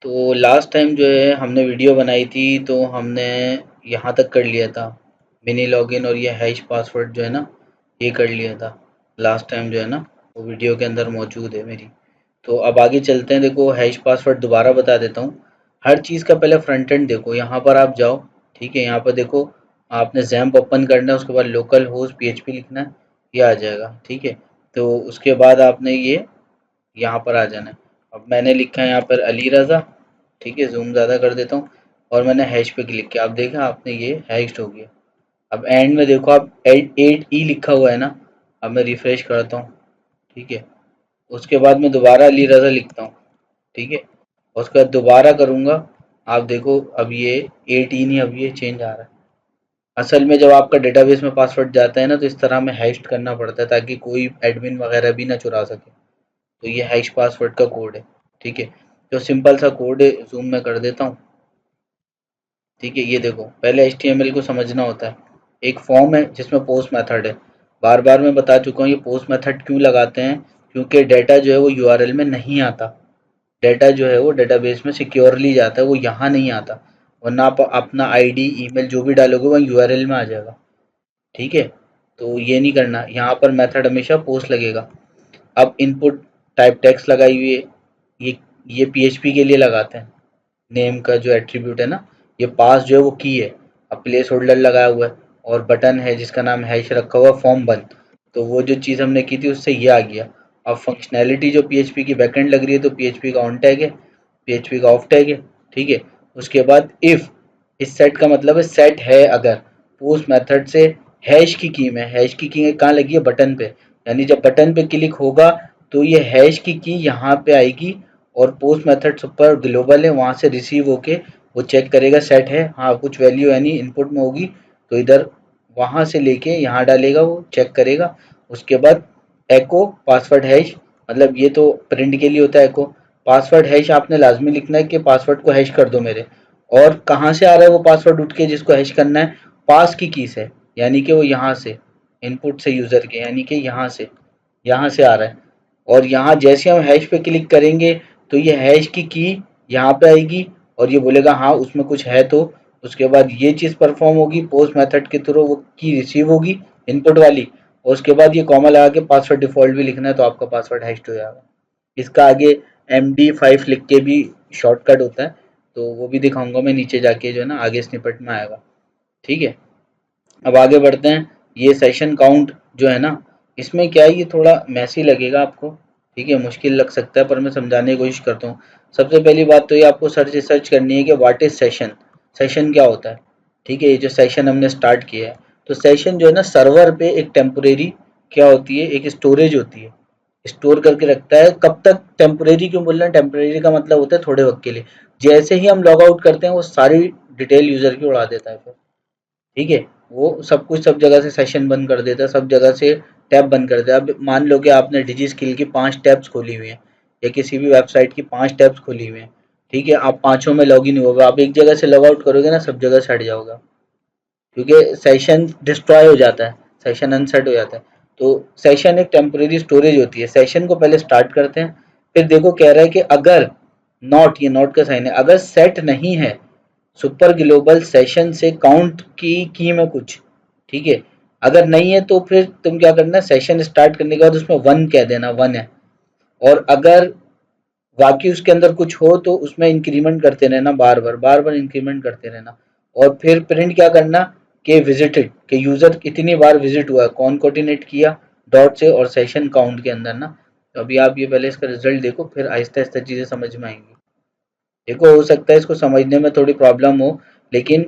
तो last time जो है हमने वीडियो बनाई थी, तो हमने यहाँ तक कर लिया था। मिनी लॉगिन और ये हैश पासवर्ड जो है ना, ये कर लिया था लास्ट टाइम जो है ना, वो वीडियो के अंदर मौजूद है मेरी। तो अब आगे चलते हैं। देखो हैश पासवर्ड दोबारा बता देता हूँ। हर चीज़ का पहले फ्रंट एंड देखो, यहाँ पर आप जाओ। ठीक है, यहाँ पर देखो, आपने जैम्प ओपन करना है, उसके बाद लोकल होस्ट PHP लिखना है, ये आ जाएगा। ठीक है, तो उसके बाद आपने ये यहाँ पर आ जाना है। अब मैंने लिखा है यहाँ पर अली रज़ा। ठीक है, ज़ूम ज़्यादा कर देता हूँ और मैंने हैश पे क्लिक किया। आप देखा आपने, ये हैश्ड हो गया। अब एंड में देखो, आप 8E लिखा हुआ है ना। अब मैं रिफ्रेश करता हूँ। ठीक है, उसके बाद मैं दोबारा अली रज़ा लिखता हूँ। ठीक है, और उसके बाद दोबारा करूँगा। आप देखो अब ये 8E नहीं, अब ये चेंज आ रहा है। असल में जब आपका डेटाबेस में पासवर्ड जाता है ना, तो इस तरह में हैश्ड करना पड़ता है ताकि कोई एडमिन वगैरह भी ना चुरा सके। तो ये हैश पासवर्ड का कोड है। ठीक है, तो सिंपल सा कोड है, जूम में कर देता हूँ। ठीक है, ये देखो, पहले HTML को समझना होता है। एक फॉर्म है जिसमें पोस्ट मेथड है। बार बार मैं बता चुका हूँ ये पोस्ट मेथड क्यों लगाते हैं, क्योंकि डाटा जो है वो URL में नहीं आता। डाटा जो है वो डेटाबेस में सिक्योरली जाता है, वो यहाँ नहीं आता। वरना आप अपना ID ईमेल जो भी डालोगे वो URL में आ जाएगा। ठीक है, तो ये नहीं करना। यहाँ पर मेथड हमेशा पोस्ट लगेगा। अब इनपुट टाइप टेक्स्ट लगाई हुई है, ये ये PHP के लिए लगाते हैं। नेम का जो एट्रीब्यूट है ना, ये पास जो है वो की है। अब प्लेस होल्डर लगाया हुआ है और बटन है जिसका नाम हैश रखा हुआ फॉर्म बंद। तो वो जो चीज़ हमने की थी उससे ये आ गया। अब फंक्शनैलिटी जो PHP की बैकएंड लग रही है, तो PHP का ऑन टैग है, PHP का ऑफ टैग है। ठीक है, उसके बाद इफ़, इस सेट का मतलब है सेट है अगर। पोस्ट मेथड से हैश की में, हैश की कहाँ लगी है, बटन पे। यानी जब बटन पे क्लिक होगा तो ये हैश की यहाँ पे आएगी, और पोस्ट मेथड सुपर ग्लोबल है, वहाँ से रिसीव होके वो चेक करेगा सेट है, हाँ कुछ वैल्यू यानी इनपुट में होगी, तो इधर वहाँ से लेके यहाँ डालेगा, वो चेक करेगा। उसके बाद एको पासवर्ड हैश, मतलब ये तो प्रिंट के लिए होता है। एको पासवर्ड हैश आपने लाजमी लिखना है कि पासवर्ड को हैश कर दो मेरे। और कहाँ से आ रहा है वो पासवर्ड उठ के जिसको हैश करना है, पास की से, यानी कि वो यहाँ से इनपुट से यूज़र के, यानी कि यहाँ से आ रहा है। और यहाँ जैसे हम हैश पे क्लिक करेंगे तो ये हैश की यहाँ पे आएगी और ये बोलेगा हाँ उसमें कुछ है। तो उसके बाद ये चीज़ परफॉर्म होगी, पोस्ट मेथड के थ्रू वो की रिसीव होगी इनपुट वाली, और उसके बाद ये कॉमा लगा के पासवर्ड डिफ़ॉल्ट भी लिखना है, तो आपका पासवर्ड हैश्ड हो जाएगा। इसका आगे MD5 लिख के भी शॉर्टकट होता है, तो वो भी दिखाऊंगा मैं नीचे जाके, जो है ना आगे स्निपेट में आएगा। ठीक है, अब आगे बढ़ते हैं। ये सेशन काउंट जो है ना, इसमें क्या है, ये थोड़ा मैसी लगेगा आपको। ठीक है, मुश्किल लग सकता है, पर मैं समझाने की कोशिश करता हूँ। सबसे पहली बात तो ये आपको सर्च करनी है कि व्हाट इज सेशन, सेशन क्या होता है। ठीक है, ये जो सेशन हमने स्टार्ट किया है, तो सेशन जो है ना सर्वर पे एक टेम्परेरी क्या होती है, एक स्टोरेज होती है, स्टोर करके रखता है। कब तक टेम्परेरी क्यों बोल रहे हैं, टेम्परेरी का मतलब होता है थोड़े वक्त के लिए। जैसे ही हम लॉग आउट करते हैं वो सारी डिटेल यूजर की उड़ा देता है फिर। ठीक है, वो सब कुछ सब जगह से सेशन बंद कर देता है, सब जगह से टैब बंद कर देता है। अब मान लो कि आपने डिजी स्किल की 5 टैब्स खोली हुई हैं, या किसी भी वेबसाइट की 5 टैब्स खोली हुई हैं। ठीक है, आप पांचों में लॉग इन होगा, आप एक जगह से लॉग आउट करोगे ना, सब जगह से हट जाओगा, क्योंकि सेशन डिस्ट्रॉय हो जाता है, सेशन अनसेट हो जाता है। तो सेशन एक टेम्परेरी स्टोरेज होती है। सेशन को पहले स्टार्ट करते हैं, फिर देखो कह रहा है कि अगर नॉट, ये नॉट का साइन है, अगर सेट नहीं है सुपर ग्लोबल सेशन से काउंट की में कुछ। ठीक है, अगर नहीं है तो फिर तुम क्या करना, सेशन स्टार्ट करने के बाद उसमें 1 कह देना, 1 है। और अगर बाकी उसके अंदर कुछ हो तो उसमें इंक्रीमेंट करते रहना, बार बार इंक्रीमेंट करते रहना। और फिर प्रिंट क्या करना कि विजिटेड, कि यूजर कितनी बार विजिट हुआ, कौन कोऑर्डिनेट किया डॉट से, और सेशन काउंट के अंदर ना। तो अभी आप ये पहले इसका रिजल्ट देखो, फिर आहिस्ता आहिस्ता चीज़ें समझ में आएंगी। देखो हो सकता है इसको समझने में थोड़ी प्रॉब्लम हो, लेकिन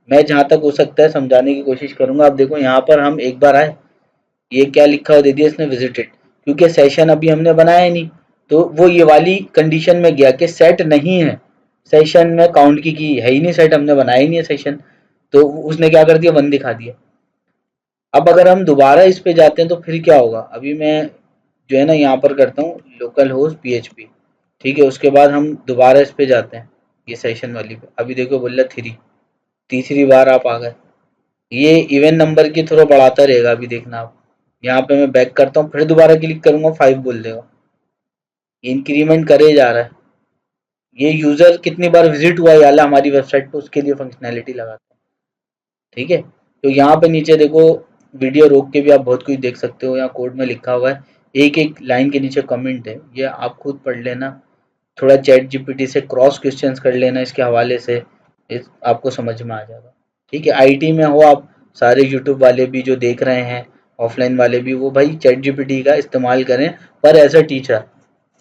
मैं जहाँ तक हो सकता है समझाने की कोशिश करूंगा। आप देखो यहाँ पर हम एक बार आए, ये क्या लिखा हुआ दे दिया इसने, विजिटेड, क्योंकि सेशन अभी हमने बनाया ही नहीं। तो वो ये वाली कंडीशन में गया कि सेट नहीं है, सेशन में काउंट की है ही नहीं, सेट हमने बनाया ही नहीं है सेशन। तो उसने क्या कर दिया, 1 दिखा दिया। अब अगर हम दोबारा इस पे जाते हैं तो फिर क्या होगा, अभी मैं जो है ना यहाँ पर करता हूँ लोकल होस्ट PHP। ठीक है, उसके बाद हम दोबारा इस पे जाते हैं, ये सेशन वाली पे। अभी देखो बोल रहा 3, तीसरी बार आप आ गए। ये इवन नंबर के थ्रू बढ़ाता रहेगा, अभी देखना आप। यहाँ पे मैं बैक करता हूँ, फिर दोबारा क्लिक करूंगा, 5 बोल देगा, इंक्रीमेंट करे जा रहा है। ये यूजर कितनी बार विजिट हुआ है हमारी वेबसाइट पे, उसके लिए फंक्शनैलिटी लगाते हैं। ठीक है, तो यहाँ पे नीचे देखो, वीडियो रोक के भी आप बहुत कुछ देख सकते हो, यहाँ कोड में लिखा हुआ है, एक एक लाइन के नीचे कमेंट है, ये आप खुद पढ़ लेना, थोड़ा चैट जीपीटी से क्रॉस क्वेश्चंस कर लेना इसके हवाले से, आपको समझ में आ जाएगा। ठीक है, आईटी में हो आप, सारे यूट्यूब वाले भी जो देख रहे हैं, ऑफलाइन वाले भी, वो भाई चैट जीपीटी का इस्तेमाल करें, पर एज अ टीचर।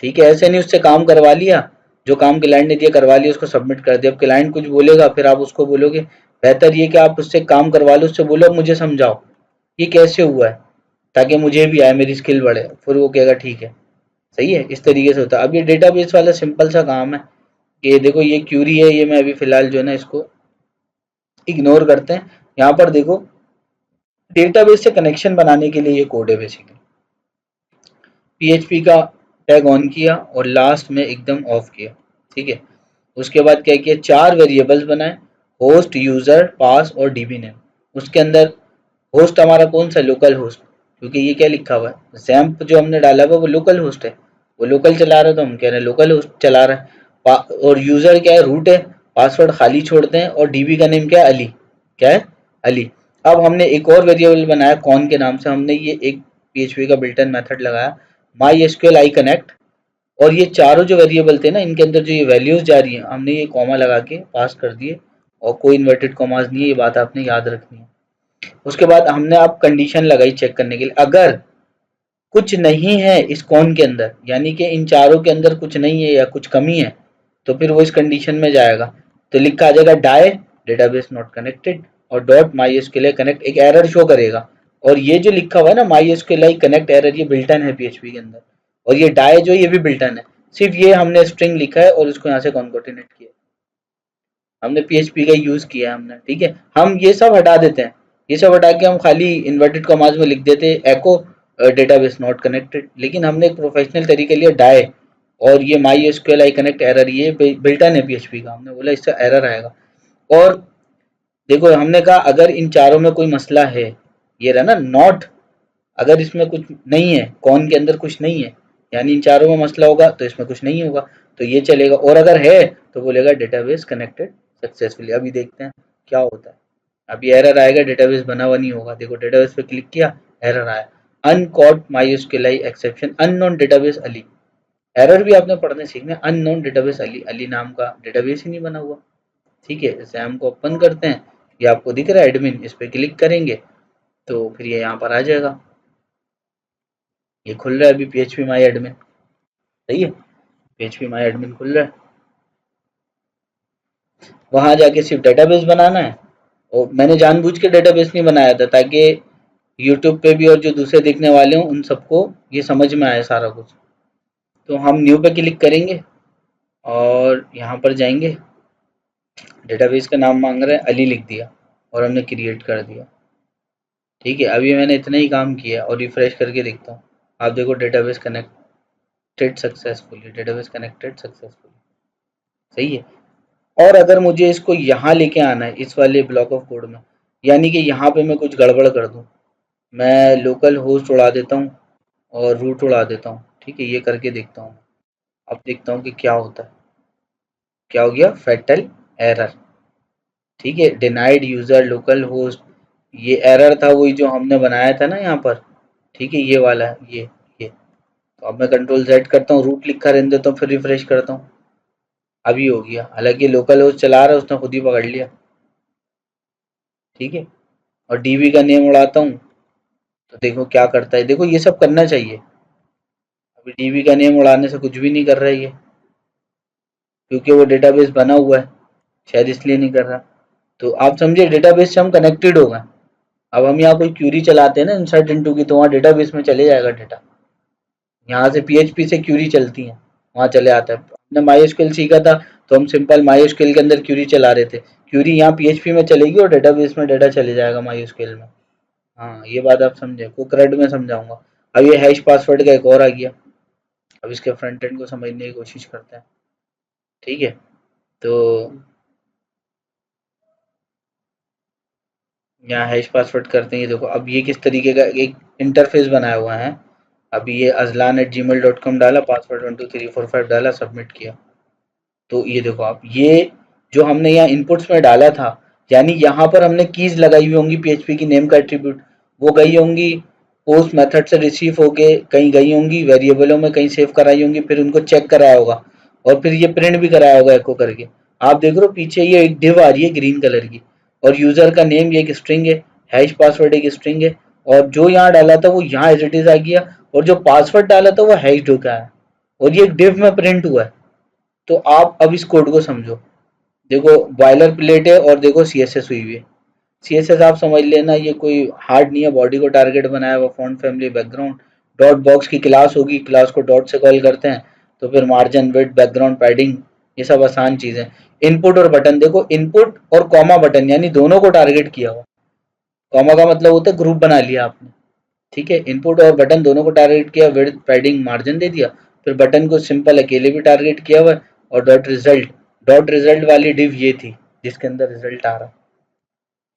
ठीक है, ऐसे नहीं उससे काम करवा लिया, जो काम क्लाइंट ने दिया करवा लिया, उसको सबमिट कर दिया, अब क्लाइंट कुछ बोलेगा फिर आप उसको बोलोगे, बेहतर ये कि आप उससे काम करवा लो, उससे बोलो मुझे समझाओ ये कैसे हुआ है, ताकि मुझे भी आए, मेरी स्किल बढ़े, फिर वो कहेगा ठीक है। सही है, इस तरीके से होता है। अब ये डेटाबेस वाला सिंपल सा काम है, कि देखो ये क्यूरी है, ये मैं अभी फिलहाल जो है ना इसको इग्नोर करते हैं। यहाँ पर देखो, डेटाबेस से कनेक्शन बनाने के लिए ये कोड है बेसिकली, पीएचपी का टैग ऑन किया और लास्ट में एकदम ऑफ किया। ठीक है, उसके बाद क्या किया, 4 वेरिएबल्स बनाए, होस्ट, यूजर, पास और डीबी नेम। उसके अंदर होस्ट हमारा कौन सा, लोकल होस्ट, क्योंकि ये क्या लिखा हुआ है, जैम्प जो हमने डाला हुआ वो लोकल होस्ट है, वो लोकल चला रहा है, तो हम कह रहे हैं लोकल होस्ट चला रहा है। और यूजर क्या है, रूट है, पासवर्ड खाली छोड़ते हैं, और डीबी का नेम क्या है, अली, क्या है, अली। अब हमने एक और वेरिएबल बनाया कौन के नाम से, हमने ये एक पीएचपी का बिल्ट इन मेथड लगाया, माई एसक्यूएल आई कनेक्ट, और ये चारों जो वेरिएबल थे ना, इनके अंदर जो ये वैल्यूज जा रही है, हमने ये कॉमा लगा के पास कर दिए, और कोई इन्वर्टेड कॉमास नहीं है, ये बात आपने याद रखनी है। उसके बाद हमने आप कंडीशन लगाई चेक करने के लिए, अगर कुछ नहीं है इस कौन के अंदर, यानी कि इन चारों के अंदर कुछ नहीं है या कुछ कमी है, तो फिर वो इस कंडीशन में जाएगा, तो लिखा आ जाएगा डाई डेटाबेस नॉट कनेक्टेड, और डॉट माई एसक्यूएल कनेक्ट एक एरर शो करेगा। और ये जो लिखा हुआ है ना माई एसक्यूएल कनेक्ट एरर, ये बिल्टन है पीएचपी के अंदर, और ये डाई जो ये भी बिल्टन है, सिर्फ ये हमने स्ट्रिंग लिखा है और इसको यहाँ से कॉन्कोर्डिनेट किया, हमने पीएचपी का यूज किया है हमने। ठीक है, हम ये सब हटा देते हैं, ये सब हटा के हम खाली इन्वर्टेड कॉमास में लिख देते एको डेटाबेस नॉट कनेक्टेड, लेकिन हमने एक प्रोफेशनल तरीके लिए डाई, और ये my SQL I connect error, ये बिल्टन है पीएचपी का, हमने बोला इससे एरर आएगा। और देखो हमने कहा अगर इन चारों में कोई मसला है, ये रहा ना नॉट, अगर इसमें कुछ नहीं है, कौन के अंदर कुछ नहीं है, यानी इन चारों में मसला होगा, तो इसमें कुछ नहीं होगा, तो ये चलेगा, और अगर है तो बोलेगा डेटाबेस कनेक्टेड सक्सेसफुली। अभी देखते हैं क्या होता है, अभी एरर आएगा, डेटाबेस बना हुआ नहीं होगा, देखो डेटाबेस पे क्लिक किया, एरर आया, uncaught MySQL exception unknown database Ali. Error भी आपने पढ़ने सीखना है, अननोन डेटाबेस अली, अली नाम का डेटाबेस ही नहीं बना हुआ। ठीक है, जैसे हम को ओपन करते हैं, ये आपको दिख रहा है एडमिन, इस पे क्लिक करेंगे तो फिर ये यहाँ पर आ जाएगा, ये खुल रहा है अभी पीएचपी माई एडमिन। सही है, पीएचपी माई एडमिन खुल रहा है, वहां जाके सिर्फ डेटाबेस बनाना है। और मैंने जानबूझ के डेटाबेस नहीं बनाया था, ताकि यूट्यूब पे भी और जो दूसरे देखने वाले हों उन सबको ये समझ में आए सारा कुछ। तो हम न्यू पे क्लिक करेंगे और यहाँ पर जाएंगे, डेटाबेस का नाम मांग रहा है, अली लिख दिया और हमने क्रिएट कर दिया। ठीक है, अभी मैंने इतना ही काम किया और रिफ्रेश करके देखता हूँ, आप देखो database connected successfully, database connected successfully. सही है, और अगर मुझे इसको यहाँ लेके आना है इस वाले ब्लॉक ऑफ कोड में, यानी कि यहाँ पे मैं कुछ गड़बड़ कर दूँ, मैं लोकल होस्ट उड़ा देता हूँ और रूट उड़ा देता हूँ। ठीक है, ये करके देखता हूँ, अब देखता हूँ कि क्या होता है, क्या हो गया, फैटल एरर। ठीक है, डिनाइड यूजर लोकल होस्ट, ये एरर था वही जो हमने बनाया था ना यहाँ पर। ठीक है, ये वाला है, ये तो अब मैं कंट्रोल जेड करता हूँ, रूट लिखा रहने देता हूँ, फिर रिफ्रेश करता हूँ, अभी हो गया, हालांकि लोकल होस्ट चला रहा है, उसने खुद ही पकड़ लिया। ठीक है, और डीबी का नेम उड़ाता हूँ, तो देखो क्या करता है, देखो ये सब करना चाहिए, अभी डीबी का नेम उड़ाने से कुछ भी नहीं कर रहा है ये, क्योंकि वो डेटाबेस बना हुआ है, शायद इसलिए नहीं कर रहा। तो आप समझे डेटाबेस से हम कनेक्टेड हो गए। अब हम यहाँ कोई क्यूरी चलाते हैं ना इंसर्ट इनटू की, तो वहाँ डेटाबेस में चले जाएगा डेटा, यहाँ से पीएचपी से क्यूरी चलती है, वहाँ चले आता है। हमने माई सीखा था, तो हम सिंपल माई के अंदर क्यूरी चला रहे थे, क्यूरी यहाँ पीएचपी में चलेगी और डेटाबेस में डेटा चले जाएगा माई में। हाँ, ये बात आप समझे, को क्रेड में समझाऊंगा। अब ये हैश पासवर्ड का एक और आ गया, अब इसके फ्रंट एंड को समझने की कोशिश करते हैं। ठीक है, तो यहाँ हैश पासवर्ड करते हैं, देखो अब ये किस तरीके का एक इंटरफेस बनाया हुआ है। अभी ये अजलान@gmail.com डाला, पासवर्ड 12345 डाला, सबमिट किया। तो ये देखो आप, ये जो हमने यहाँ इनपुट्स में डाला था, यानी यहाँ पर हमने कीज लगाई हुई होंगी पीएचपी की नेम का एट्रीब्यूट, वो गई होंगी पोस्ट मेथड से रिसीव होके कहीं गई होंगी वेरिएबलों में, कहीं सेव कराई होंगी, फिर उनको चेक कराया होगा और फिर ये प्रिंट भी कराया होगा एको करके। आप देख रहे हो पीछे ये एक डिव आ रही है ग्रीन कलर की, और यूजर का नेम ये एक स्ट्रिंग है, हैश पासवर्ड एक स्ट्रिंग है, और जो यहाँ डाला था वो यहाँ एज इट इज आ गया, और जो पासवर्ड डाला था वो हैश्ड होकर आया, और ये एक डिव में प्रिंट हुआ है। तो आप अब इस कोड को समझो। देखो बॉयलर प्लेट है और देखो सीएसएस हुई हुई है। सीएसएस आप समझ लेना ये कोई हार्ड नहीं है, बॉडी को टारगेट बनाया हुआ, font family background, dot box की क्लास होगी, क्लास को डॉट से कॉल करते हैं, तो फिर मार्जिन विड्थ बैकग्राउंड पैडिंग, ये सब आसान चीजें। इनपुट और बटन, देखो इनपुट और कॉमा बटन यानी दोनों को टारगेट किया हुआ। कॉमा का मतलब होता है ग्रुप बना लिया आपने, ठीक है। इनपुट और बटन दोनों को टारगेट किया, विड्थ पैडिंग मार्जिन दे दिया, फिर बटन को सिंपल अकेले भी टारगेट किया हुआ है, और डॉट रिजल्ट वाली डिव ये थी जिसके अंदर रिजल्ट आ रहा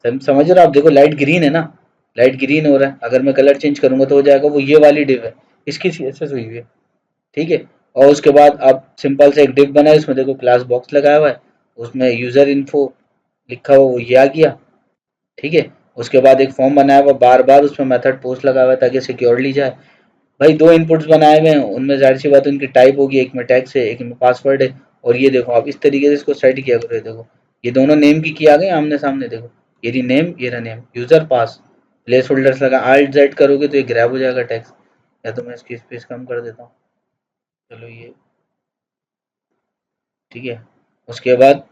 है। समझ रहे हो आप, देखो लाइट ग्रीन है ना, लाइट ग्रीन हो रहा है, अगर मैं कलर चेंज करूंगा तो हो जाएगा वो ये वाली डिव है, इसकी सीएसएस हुई हुई है, ठीक है। और उसके बाद आप सिंपल से एक डिव बनाए, उसमें देखो क्लास बॉक्स लगाया हुआ है, उसमें यूजर इन्फो लिखा हुआ वो ये आ गया, ठीक है। उसके बाद एक फॉर्म बनाया हुआ, बार बार उसमें मेथड पोस्ट लगा हुआ है ताकि सिक्योर ली जाए। भाई दो इनपुट्स बनाए हुए हैं, उनमें जाहिर सी बात है उनकी टाइप होगी, एक में टैक्स है एक में पासवर्ड है, और ये देखो आप इस तरीके से इसको सेट किया करो। ये देखो ये दोनों नेम की आ गए आमने सामने, देखो ये रही नेम ये रहा नेम, यूजर पास, प्लेस होल्डर्स लगा, आल्ट जेड करोगे तो ये ग्रैब हो जाएगा टैक्स, या तो मैं इसकी स्पेस कम कर देता हूँ, चलो ये ठीक है। उसके बाद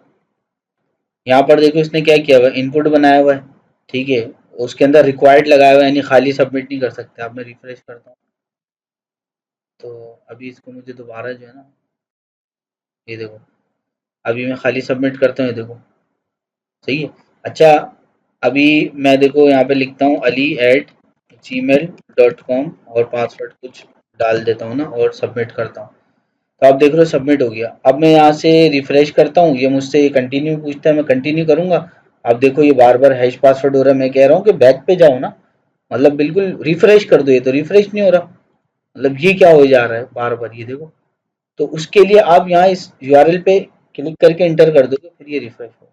यहाँ पर देखो इसने क्या किया हुआ है, इनपुट बनाया हुआ है, ठीक है, उसके अंदर रिक्वायर्ड लगाया हुआ है, यानी खाली सबमिट नहीं कर सकते। अब मैं रिफ्रेश करता हूँ तो अभी इसको मुझे दोबारा जो है ना, ये देखो अभी मैं खाली सबमिट करता हूँ, ये देखो सही है। अच्छा अभी मैं देखो यहाँ पे लिखता हूँ ali@gmail.com और पासवर्ड कुछ डाल देता हूँ ना और सबमिट करता हूँ, तो आप देख रहे हो सबमिट हो गया। अब मैं यहाँ से रिफ्रेश करता हूँ, ये मुझसे ये कंटिन्यू पूछता है, मैं कंटिन्यू करूँगा। अब देखो ये बार बार हैश पासवर्ड हो रहा है, मैं कह रहा हूँ कि बैक पे जाओ ना, मतलब बिल्कुल रिफ्रेश कर दो, ये तो रिफ्रेश नहीं हो रहा, मतलब ये क्या हो जा रहा है बार बार, ये देखो। तो उसके लिए आप यहाँ इस यूआरएल पे क्लिक करके इंटर कर दोगे, फिर ये रिफ्रेश हो।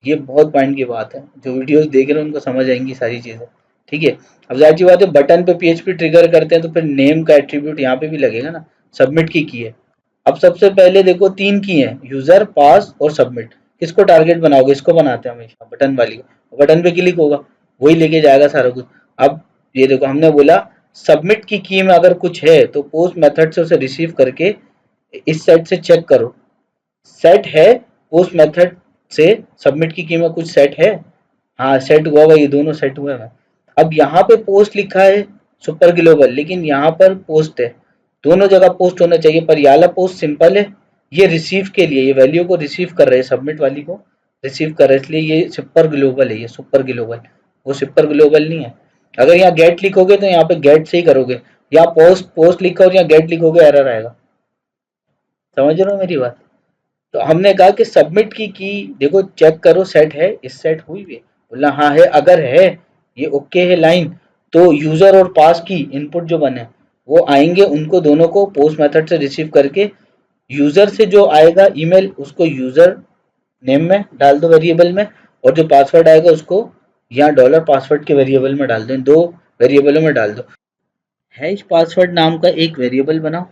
ये बहुत पॉइंट की बात है, जो वीडियोस देख रहे हैं उनको समझ आएंगी सारी चीजें, ठीक है। अब जाहिर सी बात है बटन पे पीएचपी ट्रिगर करते हैं तो फिर नेम का एट्रीब्यूट यहाँ पे भी लगेगा ना, सबमिट की है। अब सबसे पहले देखो तीन की है, यूजर पास और सबमिट, किसको टारगेट बनाओगे, इसको बनाते हैं हमेशा बटन वाली को, बटन पे क्लिक होगा वही लेके जाएगा सारा कुछ। अब ये देखो हमने बोला सबमिट की में अगर कुछ है तो पोस्ट मेथड से उसे रिसीव करके इस सेट से चेक करो, सेट है पोस्ट मेथड से सबमिट की में कुछ सेट है, हाँ सेट हुआ हुआ, ये दोनों सेट हुए हैं। अब यहाँ पे पोस्ट लिखा है सुपर ग्लोबल, लेकिन यहाँ पर पोस्ट है, दोनों जगह पोस्ट होना चाहिए, पर ये वाला पोस्ट सिंपल है, ये रिसीव के लिए, ये वैल्यू को रिसीव कर रहे हैं, सबमिट वाली को रिसीव कर रहे हैं, इसलिए ये सुपर ग्लोबल है, ये सुपर ग्लोबल, वो सुपर ग्लोबल नहीं है। अगर यहाँ गेट लिखोगे तो यहाँ पे गेट से ही करोगे, यहाँ पोस्ट पोस्ट लिखा और यहाँ गेट लिखोगे एरर आएगा, समझ रहे हो मेरी बात। तो हमने कहा कि सबमिट की देखो चेक करो सेट है, इस सेट हुई है, बोला हाँ है, अगर है ये ओके है लाइन, तो यूजर और पास की इनपुट जो बने वो आएंगे, उनको दोनों को पोस्ट मेथड से रिसीव करके यूजर से जो आएगा ईमेल उसको यूजर नेम में डाल दो वेरिएबल में, और जो पासवर्ड आएगा उसको यहाँ डॉलर पासवर्ड के वेरिएबल में डाल दो, इन दो वेरिएबलों में डाल दो। हैश पासवर्ड नाम का एक वेरिएबल बनाओ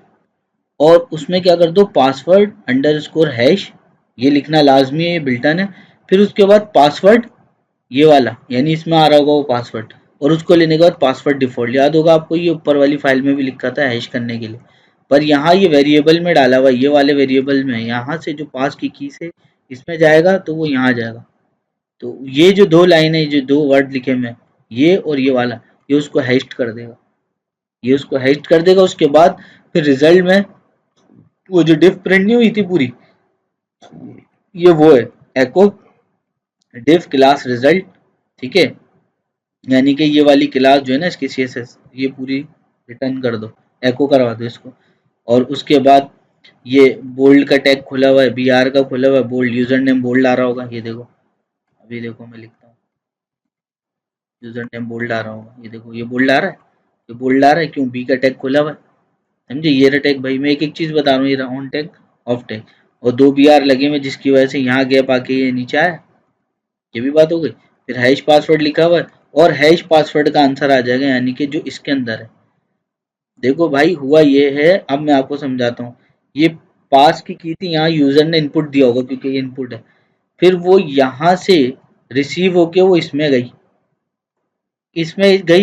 और उसमें क्या कर दो पासवर्ड अंडरस्कोर हैश, ये लिखना लाजमी है, ये बिल्टन है। फिर उसके बाद पासवर्ड ये वाला, यानी इसमें आ रहा होगा वो पासवर्ड, और उसको लेने के बाद पासवर्ड डिफॉल्ट, याद होगा आपको ये ऊपर वाली फाइल में भी लिखा था हैश करने के लिए, पर यहाँ ये वेरिएबल में डाला हुआ, ये वाले वेरिएबल में यहाँ से जो पास की से इसमें जाएगा तो वो यहाँ जाएगा। तो ये जो दो लाइन है, जो दो वर्ड लिखे में, ये और ये वाला, ये उसको हैश कर देगा, ये उसको हैश कर देगा। उसके बाद फिर रिजल्ट में वो जो डिफ प्रिंट नहीं हुई थी पूरी, ये वो है एको डिफ क्लास रिजल्ट, ठीक है, यानी कि ये वाली क्लास जो है ना इसकी सीएसएस ये पूरी रिटर्न कर दो, एको करवा दो इसको। और उसके बाद ये बोल्ड का टैग खुला हुआ है, बीआर का खुला हुआ है, बोल्ड यूजर नेम बोल्ड आ रहा होगा, ये देखो अभी देखो मैं लिखता हूँ, यूजर नेम बोल्ड आ रहा होगा, ये देखो ये बोल्ड आ रहा है, ये बोल्ड आ रहा है क्यों, बी का टैग खुला हुआ है, समझे, ये रहा टैग। भाई मैं एक एक चीज बता रहा हूँ, ये रहा ऑन टैग ऑफ टैग, और 2 BR लगे हुए जिसकी वजह से यहाँ गैप आके ये नीचे आया, ये भी बात हो गई। फिर हैश पासवर्ड लिखा हुआ है और हैश पासवर्ड का आंसर आ जाएगा, यानी कि जो इसके अंदर है। देखो भाई हुआ ये है, अब मैं आपको समझाता हूँ। ये पास की थी, यहाँ यूजर ने इनपुट दिया होगा क्योंकि ये इनपुट है। फिर वो यहाँ से रिसीव होके वो इसमें गई,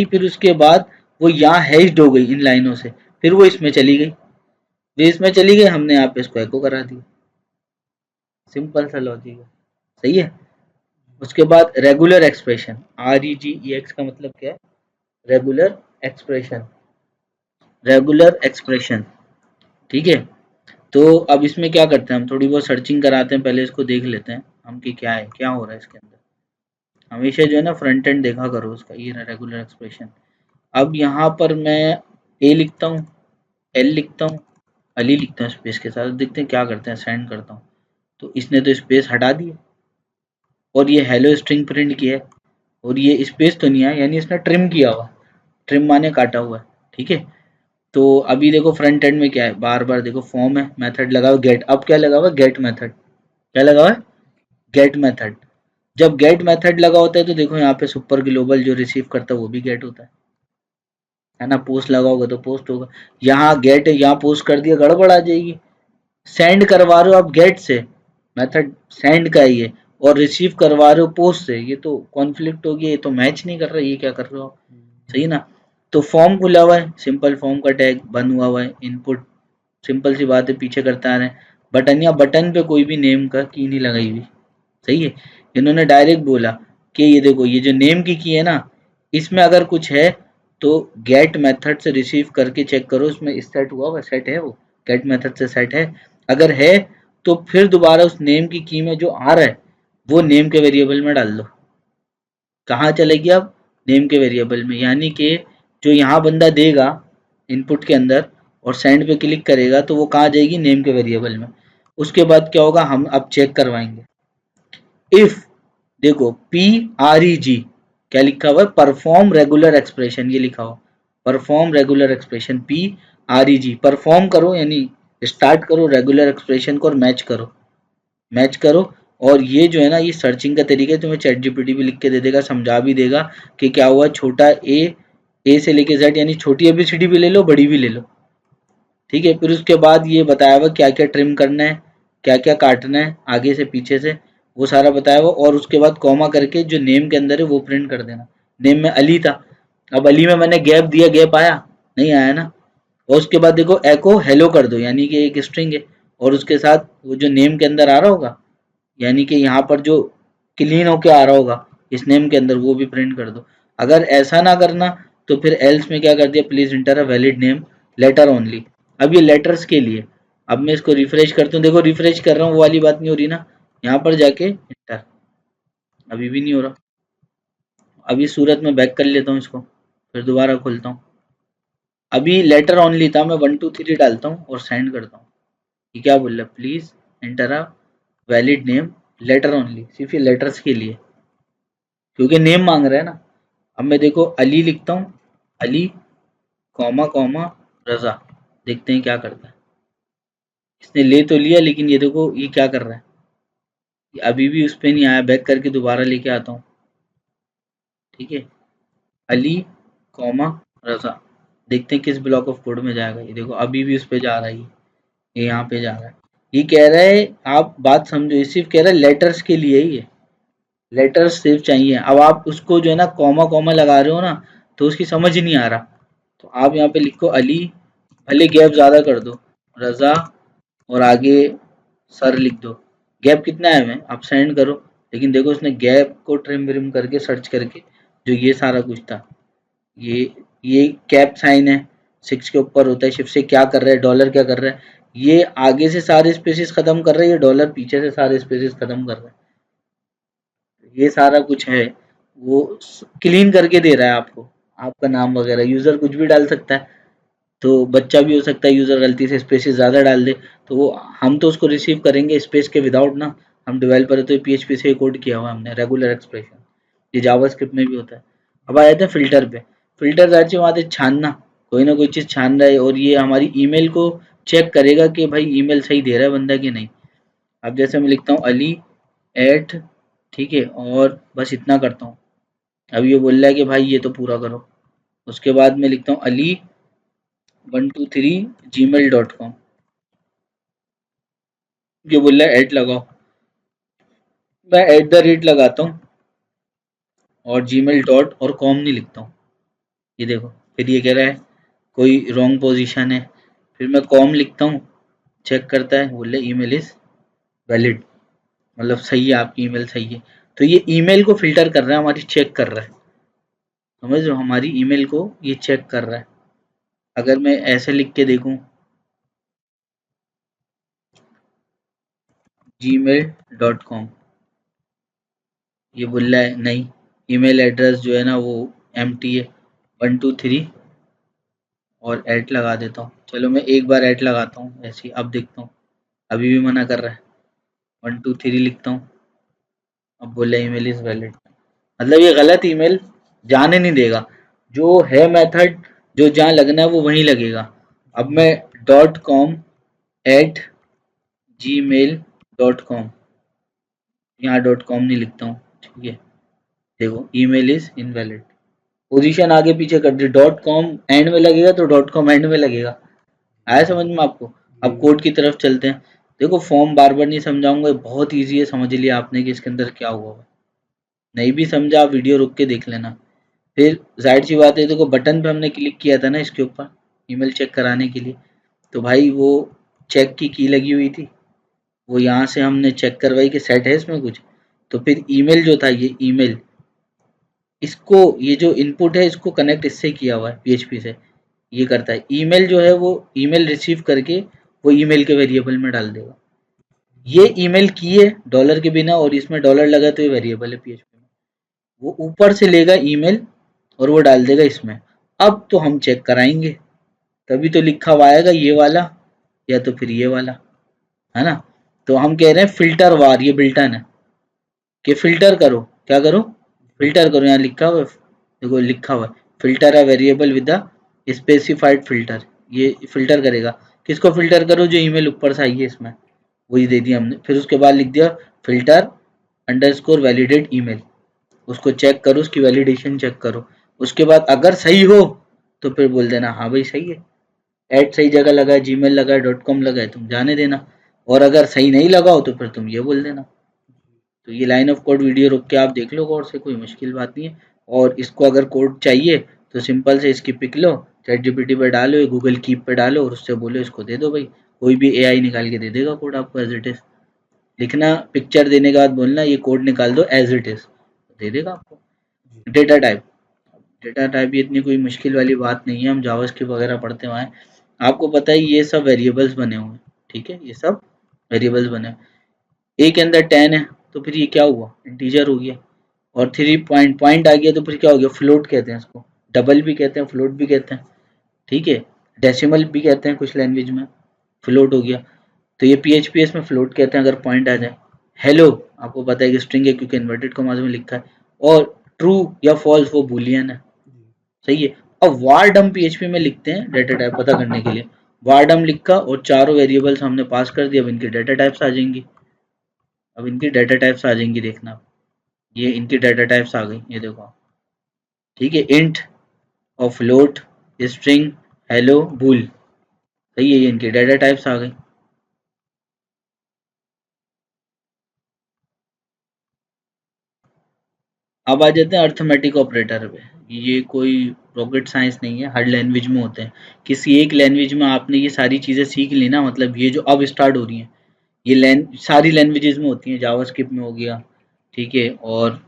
फिर उसके बाद वो यहाँ हैश्ड हो गई इन लाइनों से, फिर वो इसमें चली गई, फिर इसमें चली गई, हमने यहाँ पे इसको एको करा दिया। सिंपल सा लॉजिक है, सही है। उसके बाद रेगुलर एक्सप्रेशन, REGEX का मतलब क्या है? रेगुलर एक्सप्रेशन, रेगुलर एक्सप्रेशन, ठीक है। तो अब इसमें क्या करते हैं, हम थोड़ी बहुत सर्चिंग कराते हैं, पहले इसको देख लेते हैं हम कि क्या है, क्या हो रहा है इसके अंदर। हमेशा जो है ना फ्रंट एंड देखा करो उसका। ये रहा रेगुलर एक्सप्रेशन। अब यहाँ पर मैं ए लिखता हूँ, एल लिखता हूँ, अली लिखता हूँ स्पेस के साथ। देखते हैं क्या करते हैं, सेंड करता हूँ। तो इसने तो स्पेस हटा दिया और ये हेलो स्ट्रिंग प्रिंट किया है, और ये स्पेस तो नहीं है, यानी इसने ट्रिम किया हुआ, ट्रिम माने काटा हुआ है, ठीक है। तो अभी देखो फ्रंट एंड में क्या है, बार बार देखो फॉर्म है, मेथड लगा हुआ गेट। अब क्या लगा हुआ, गेट मेथड। क्या लगा हुआ है, गेट मेथड। जब गेट मेथड लगा होता है तो देखो यहाँ पे सुपर ग्लोबल जो रिसीव करता है वो भी गेट होता है ना। पोस्ट लगा होगा तो पोस्ट होगा। यहाँ गेट है, यहाँ पोस्ट कर दिया, गड़बड़ आ जाएगी। सेंड करवा रहे हो आप गेट से, मेथड सेंड का ही है, और रिसीव करवा रहे हो पोस्ट से, ये तो कॉन्फ्लिक्ट हो गया, ये तो मैच नहीं कर रहा, ये क्या कर रहे हो आप, सही ना। तो फॉर्म खुला हुआ है, सिंपल फॉर्म का टैग बंद हुआ है, इनपुट सिंपल सी बात है, पीछे करते आ रहे हैं। बटन या बटन पे कोई भी नेम का की नहीं लगाई हुई, सही है। इन्होंने डायरेक्ट बोला कि ये देखो ये जो नेम की है ना, इसमें अगर कुछ है तो गेट मेथड से रिसीव करके चेक करो इसमें सेट हुआ हुआ, सेट है वो, गेट मेथड से सेट है। अगर है तो फिर दोबारा उस नेम की में जो आ रहा है वो नेम के वेरिएबल में डाल दो। कहाँ चलेगी अब, नेम के वेरिएबल में, यानी कि जो यहाँ बंदा देगा इनपुट के अंदर और सेंड पे क्लिक करेगा तो वो कहाँ जाएगी, नेम के वेरिएबल में। उसके बाद क्या होगा, हम अब चेक करवाएंगे। इफ देखो PREG क्या लिखा हुआ है, परफॉर्म रेगुलर एक्सप्रेशन, ये लिखा हुआ perform regular expression, PREG perform करो, यानी स्टार्ट करो रेगुलर एक्सप्रेशन को और मैच करो, मैच करो। और ये जो है ना, ये सर्चिंग का तरीका है, तुम्हें चैट जीपीटी भी लिख के दे देगा, समझा भी देगा कि क्या हुआ। छोटा ए से लेके जेड, यानी छोटी एबीसीडी भी ले लो, बड़ी भी ले लो, ठीक है। फिर उसके बाद ये बताया हुआ क्या क्या ट्रिम करना है, क्या क्या काटना है आगे से पीछे से, वो सारा बताया हुआ। और उसके बाद कॉमा करके जो नेम के अंदर है वो प्रिंट कर देना। नेम में अली था, अब अली में मैंने गैप दिया, गैप आया नहीं, आया ना। और उसके बाद देखो एको हेलो कर दो, यानी कि एक स्ट्रिंग है, और उसके साथ वो जो नेम के अंदर आ रहा होगा, यानी कि यहाँ पर जो क्लीन होके आ रहा होगा इस नेम के अंदर, वो भी प्रिंट कर दो। अगर ऐसा ना करना तो फिर एल्स में क्या कर दिया, please enter a valid name letter only. अब ये लेटर्स के लिए, अब मैं इसको रिफ्रेश करता हूँ, देखो रिफ्रेश कर रहा हूँ वो वाली बात नहीं हो रही ना, यहाँ पर जाके इंटर, अभी भी नहीं हो रहा। अभी सूरत में बैक कर लेता हूँ इसको, फिर दोबारा खोलता हूँ। अभी लेटर ओनली था, मैं 1 2 3 डालता हूँ और सेंड करता हूँ। ये क्या बोल रहा है, please enter a valid name letter only, सिर्फ ये लेटर्स के लिए, क्योंकि नेम मांग रहा है ना। अब मैं देखो अली लिखता हूँ, अली कॉमा कॉमा रजा, देखते हैं क्या करता है। इसने ले तो लिया, लेकिन ये देखो ये क्या कर रहा है, ये अभी भी उस पे नहीं आया, बैक करके दोबारा लेके आता हूँ, ठीक है। अली कॉमा रजा, देखते हैं किस ब्लॉक ऑफ कोड में जाएगा। ये देखो अभी भी उस पे जा रहा है, ये यहाँ पे जा रहा है। ये कह रहा है, आप बात समझो, ये सिर्फ कह रहा है लेटर्स के लिए ही है, लेटर्स सिर्फ चाहिए। अब आप उसको जो है ना कॉमा कॉमा लगा रहे हो ना, तो उसकी समझ ही नहीं आ रहा। तो आप यहाँ पे लिखो अली, भले गैप ज़्यादा कर दो, रज़ा, और आगे सर लिख दो। गैप कितना है में आप सेंड करो, लेकिन देखो उसने गैप को ट्रिम व्रिम करके सर्च करके जो ये सारा कुछ था, ये कैप साइन है, 6 के ऊपर होता है, शिफ्ट से क्या कर रहा है, डॉलर क्या कर रहा है, ये आगे से सारे स्पेसेस खत्म कर रहा है, ये डॉलर पीछे से सारे स्पेसेस खत्म कर रहा है। ये सारा कुछ है, वो क्लीन करके दे रहा है आपको, आपका नाम वगैरह, यूज़र कुछ भी डाल सकता है, तो बच्चा भी हो सकता है यूज़र गलती से स्पेसेस ज़्यादा डाल दे, तो वो हम तो उसको रिसीव करेंगे स्पेस के विदाउट ना, हम डेवलपर है तो PHP से कोड किया हुआ हमने रेगुलर एक्सप्रेशन, ये जावास्क्रिप्ट में भी होता है। अब आ जाते हैं फिल्टर पे। फिल्टर जाहिर सी बात है छानना, कोई ना कोई चीज़ छान रहा है, और ये हमारी ईमेल को चेक करेगा कि भाई ईमेल सही दे रहा है बंदा कि नहीं। अब जैसे मैं लिखता हूँ अली एट, ठीक है, और बस इतना करता हूँ। अब ये बोल रहा है कि भाई ये तो पूरा करो। उसके बाद मैं लिखता हूँ अली 123 gmail.com। ये बोल रहा है एट लगाओ, मैं @ लगाता हूँ और जीमेल डॉट और कॉम नहीं लिखता हूँ। ये देखो, फिर ये कह रहा है कोई रॉन्ग पोजीशन है। फिर मैं कॉम लिखता हूँ, चेक करता है, बोले ईमेल इज वैलिड, मतलब सही है, आपकी ईमेल सही है। तो ये ईमेल को फिल्टर कर रहा है, हमारी चेक कर रहा है, समझ लो, हमारी ईमेल को ये चेक कर रहा है। अगर मैं ऐसे लिख के देखूं gmail.com, ये बोल रहा है नहीं, ईमेल एड्रेस जो है ना वो एम्प्टी है। 123 और ऐट लगा देता हूँ। चलो मैं एक बार ऐट लगाता हूँ ऐसे ही, अब देखता हूँ, अभी भी मना कर रहा है। 123 लिखता हूँ, अब बोला ईमेल इज वैलिड। मतलब ये गलत ईमेल जाने नहीं देगा, जो है मेथड, जो जहाँ लगना है वो वहीं लगेगा। अब मैं .com@gmail.com, यहाँ .com नहीं लिखता हूँ, ठीक है। देखो ईमेल इज इनवैलिड, पोजीशन आगे पीछे कर दी, .com एंड में लगेगा तो .com एंड में लगेगा। आया समझ में आपको? अब कोड की तरफ चलते हैं। देखो फॉर्म बार बार नहीं समझाऊंगा, बहुत ईजी है, समझ लिया आपने कि इसके अंदर क्या हुआ है। नहीं भी समझा आप वीडियो रुक के देख लेना। फिर जाहिर सी बात है, देखो बटन पे हमने क्लिक किया था ना इसके ऊपर, ईमेल चेक कराने के लिए, तो भाई वो चेक की लगी हुई थी, वो यहाँ से हमने चेक करवाई कि सेट है इसमें कुछ। तो फिर ईमेल जो था, ये ईमेल, इसको, ये जो इनपुट है इसको कनेक्ट इससे किया हुआ है पीएचपी से, ये करता है। ईमेल जो है वो ईमेल रिसीव करके वो ईमेल के वेरिएबल में डाल देगा। ये ईमेल की है डॉलर के बिना, और इसमें डॉलर लगा तो ये वेरिएबल है पीएचपी में। वो ऊपर से लेगा ईमेल और वो डाल देगा इसमें। अब तो हम चेक कराएंगे, तभी तो लिखा हुआ आएगा ये वाला या तो फिर ये वाला, है ना। तो हम कह रहे हैं फिल्टर वार, ये बिल्टन है कि फिल्टर करो, क्या करो, फिल्टर करो। यहाँ लिखा हुआ है, देखो लिखा हुआ है filter a variable with the specified filter, ये फिल्टर करेगा। किसको फिल्टर करो, जो ईमेल ऊपर से आई है इसमें, वही दे दिया हमने। फिर उसके बाद लिख दिया फिल्टर अंडरस्कोर वैलिडेट ईमेल, उसको चेक करो, उसकी वैलिडेशन चेक करो। उसके बाद अगर सही हो तो फिर बोल देना हाँ भाई सही है, ऐड सही जगह लगा है, जीमेल लगा है, .com लगा है, तुम जाने देना। और अगर सही नहीं लगा हो तो फिर तुम ये बोल देना। तो ये लाइन ऑफ कोड वीडियो रोक के आप देख लो गौर से, कोई मुश्किल बात नहीं है। और इसको अगर कोड चाहिए तो सिंपल से इसकी पिक लो, चैट जीपीटी पे डालो, या गूगल कीप पे डालो और उससे बोलो इसको दे दो भाई, कोई भी एआई निकाल के दे देगा कोड आपको एज इट इज। लिखना, पिक्चर देने के बाद बोलना ये कोड निकाल दो एज इट इज, दे देगा आपको। डेटा टाइप, डेटा टाइप ये इतनी कोई मुश्किल वाली बात नहीं है, हम जावास्क्रिप्ट वगैरह पढ़ते हुए हैं, आपको पता है ये सब वेरिएबल्स बने हुए हैं, ठीक है, ये सब वेरिएबल्स बने हैं। ए के अंदर 10 है तो फिर ये क्या हुआ, इंटीजर हो गया। और 3 पॉइंट आ गया तो फिर क्या हो गया, फ्लोट कहते हैं इसको, डबल भी कहते हैं, फ्लोट भी कहते हैं, ठीक है। डेसिमल भी कहते हैं कुछ लैंग्वेज में, फ्लोट हो गया। तो ये पीएचपी में फ्लोट कहते हैं अगर पॉइंट आ जाए। हेलो, आपको पता है कि स्ट्रिंग है क्योंकि इन्वर्टेड कॉमास में लिखा है। और ट्रू या फॉल्स वो बूलियन है, सही है। अब वार डम पीएचपी में लिखते हैं डेटा टाइप पता करने के लिए, वार डम लिखा और चारों वेरिएबल्स हमने पास कर दिए, अब इनकी डेटा टाइप्स आ जाएंगी, अब इनकी डेटा टाइप्स आ जाएंगी, देखना आप, ये इनकी डेटा टाइप्स आ गई, ये देखो आप, ठीक है। इंट और फ्लोट, स्ट्रिंग, हेलो, बूल, सही है, ये इनकी डेटा टाइप्स आ गई। अब आ जाते हैं अर्थमेटिक ऑपरेटर पे। ये कोई रॉकेट साइंस नहीं है, हर लैंग्वेज में होते हैं। किसी एक लैंग्वेज में आपने ये सारी चीज़ें सीख ली ना, मतलब ये जो अब स्टार्ट हो रही हैं, ये सारी लैंग्वेजेस में होती हैं, जावास्क्रिप्ट में हो गया, ठीक है, और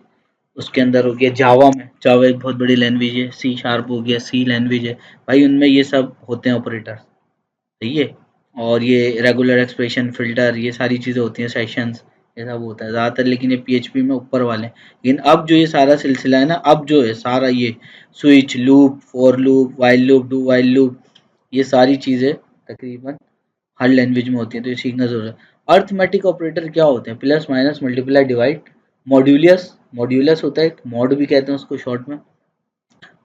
उसके अंदर हो गया जावा में, जावा एक बहुत बड़ी लैंग्वेज है, सी शार्प हो गया, सी लैंग्वेज है, भाई उनमें ये सब होते हैं ऑपरेटर, सही है। और ये रेगुलर एक्सप्रेशन, फिल्टर, ये सारी चीज़ें होती हैं, सेशंस, ये सब होता है ज़्यादातर, लेकिन ये पीएचपी में ऊपर वाले हैं। लेकिन अब जो ये सारा सिलसिला है ना, अब जो है सारा ये switch loop, for loop, while loop, do while loop, ये सारी चीज़ें तकरीबन हर लैंग्वेज में होती है, तो ये सीखना ज़रूरी है। अर्थमेटिक ऑपरेटर क्या होते हैं, plus minus multiply divide, modulus, modulus होता है, मॉड भी कहते हैं उसको शॉर्ट में,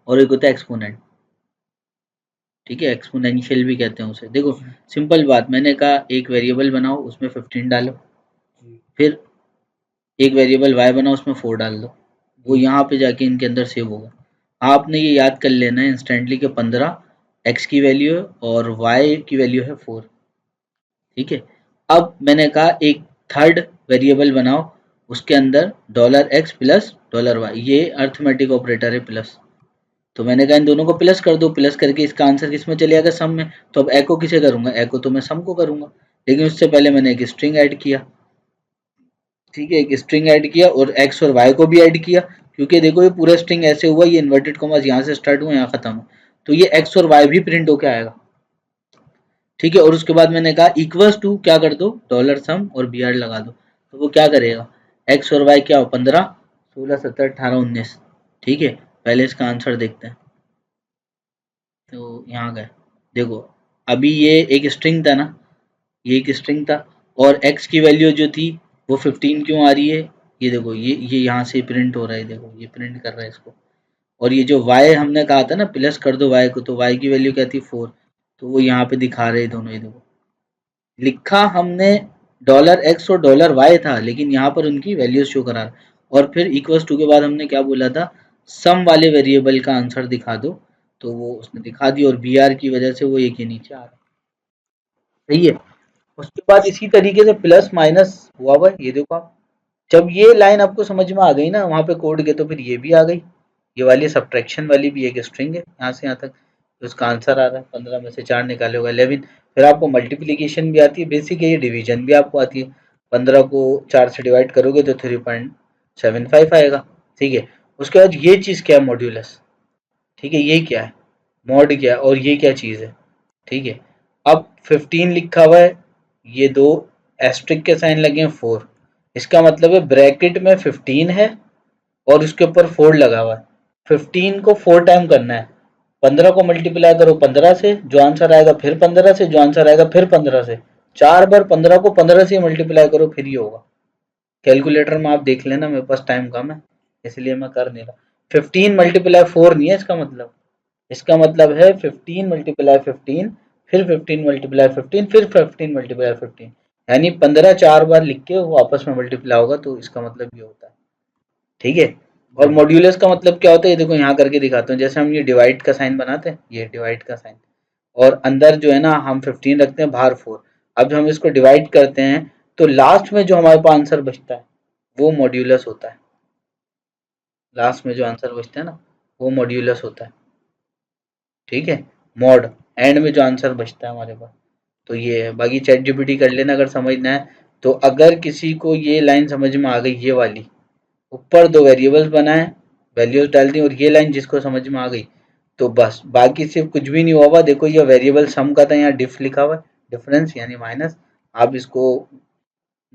और एक होता है एक्सपोनेंट, ठीक है, एक्सपोनेंशियल भी कहते हैं उसे। देखो सिंपल बात, मैंने कहा एक वेरिएबल बनाओ उसमें 15 डालो, फिर एक वेरिएबल y बना, उसमें 4 डाल दो, वो यहाँ पे जाके इनके अंदर सेव होगा। आपने ये याद कर लेना है इंस्टेंटली कि 15 x की वैल्यू है और y की वैल्यू है 4। ठीक है। अब मैंने कहा एक थर्ड वेरिएबल बनाओ, उसके अंदर $x प्लस $y, ये अर्थमेटिक ऑपरेटर है प्लस। तो मैंने कहा इन दोनों को प्लस कर दो, प्लस करके इसका आंसर किस में चले जाएगा, सम में। तो अब एको किसे करूंगा, एको तो मैं सम को करूंगा, लेकिन उससे पहले मैंने एक स्ट्रिंग ऐड किया। ठीक है, एक स्ट्रिंग ऐड किया और एक्स और वाई को भी ऐड किया, क्योंकि देखो ये पूरा स्ट्रिंग ऐसे हुआ, ये इन्वर्टेड कॉमास यहाँ से स्टार्ट हुआ यहाँ खत्म हुआ, तो ये एक्स और वाई भी प्रिंट होके आएगा। ठीक है, और उसके बाद मैंने कहा इक्वल्स टू क्या कर दो, डॉलर सम और बी आर लगा दो, तो वो क्या करेगा, एक्स और वाई क्या हो, 15 16 17 18 19। ठीक है, पहले इसका आंसर देखते हैं। तो यहाँ गए, देखो अभी ये एक स्ट्रिंग था ना, ये एक स्ट्रिंग था, और x की वैल्यू जो थी वो 15 क्यों आ रही है, ये देखो ये यहाँ से प्रिंट हो रहा है, देखो ये प्रिंट कर रहा है इसको। और ये जो y हमने कहा था ना प्लस कर दो y को, तो y की वैल्यू क्या थी 4, तो वो यहाँ पे दिखा रहे दोनों, ये देखो लिखा हमने $x और $y था, लेकिन यहाँ पर उनकी वैल्यूज शो करा। और फिर इक्वल्स टू के बाद हमने क्या बोला था, सम वाले वेरिएबल का आंसर दिखा दो, तो वो उसने दिखा दिया, और बी आर की वजह से वो एक ही नीचे आ रहा है। सही है। उसके बाद इसी तरीके से प्लस माइनस हुआ हुआ है, ये देखो आप, जब ये लाइन आपको समझ में आ गई ना वहां पे कोड के, तो फिर ये भी आ गई, ये वाली सब्ट्रैक्शन वाली भी एक स्ट्रिंग है यहाँ से यहाँ तक। तो उसका आंसर आ रहा है 15 में से 4 निकाले होगा 11। फिर आपको मल्टीप्लीकेशन भी आती है, बेसिक है, ये डिवीजन भी आपको आती है। 15 को 4 से डिवाइड करोगे तो 3.75 आएगा। ठीक है, उसके बाद ये चीज़ क्या है, मॉड्यूलस। ठीक है, ये क्या है, मॉड क्या है, और ये क्या चीज़ है। ठीक है, अब 15 लिखा हुआ है, ये दो एस्ट्रिक के साइन लगे हैं 4, इसका मतलब है ब्रैकेट में 15 है और उसके ऊपर 4 लगा हुआ है। 15 को 4 टाइम करना है, 15 को मल्टीप्लाई करो 15 से, जो आंसर आएगा फिर 15 से, जो आंसर आएगा फिर 15 से, 4 बार 15 को 15 से मल्टीप्लाई करो, फिर ये होगा। कैलकुलेटर में आप देख लेना, मेरे पास टाइम कम है इसलिए मैं कर नहीं रहा। 15 मल्टीप्लाई 4 नहीं है इसका मतलब, इसका मतलब है 15 मल्टीप्लाई 15, फिर 15 मल्टीप्लाई 15, फिर 15 मल्टीप्लाई 15, यानी 15 4 बार लिख के वो आपस में मल्टीप्लाई होगा, तो इसका मतलब ये होता है। ठीक है, और मॉड्यूलस का मतलब क्या होता है, ये देखो यहाँ करके दिखाता हूँ। जैसे हम ये डिवाइड का साइन बनाते हैं, ये डिवाइड का साइन, और अंदर जो है ना हम 15 रखते हैं, बाहर 4। अब जब हम इसको डिवाइड करते हैं तो लास्ट में जो हमारे पास आंसर बचता है वो मॉड्यूलस होता है। लास्ट में जो आंसर बचता है ना वो मॉड्यूलस होता है। ठीक है, मॉड एंड में जो आंसर बचता है हमारे पास, तो ये है। बाकी चैट जीपीटी कर लेना अगर समझना है तो। अगर किसी को ये लाइन समझ में आ गई, ये वाली, ऊपर दो वेरिएबल्स बनाए, वैल्यूज डाल दी, और ये लाइन जिसको समझ में आ गई तो बस, बाकी सिर्फ कुछ भी नहीं हुआ हुआ। देखो ये वेरिएबल सम का था, यहाँ डिफ लिखा हुआ है, डिफरेंस यानी माइनस। आप इसको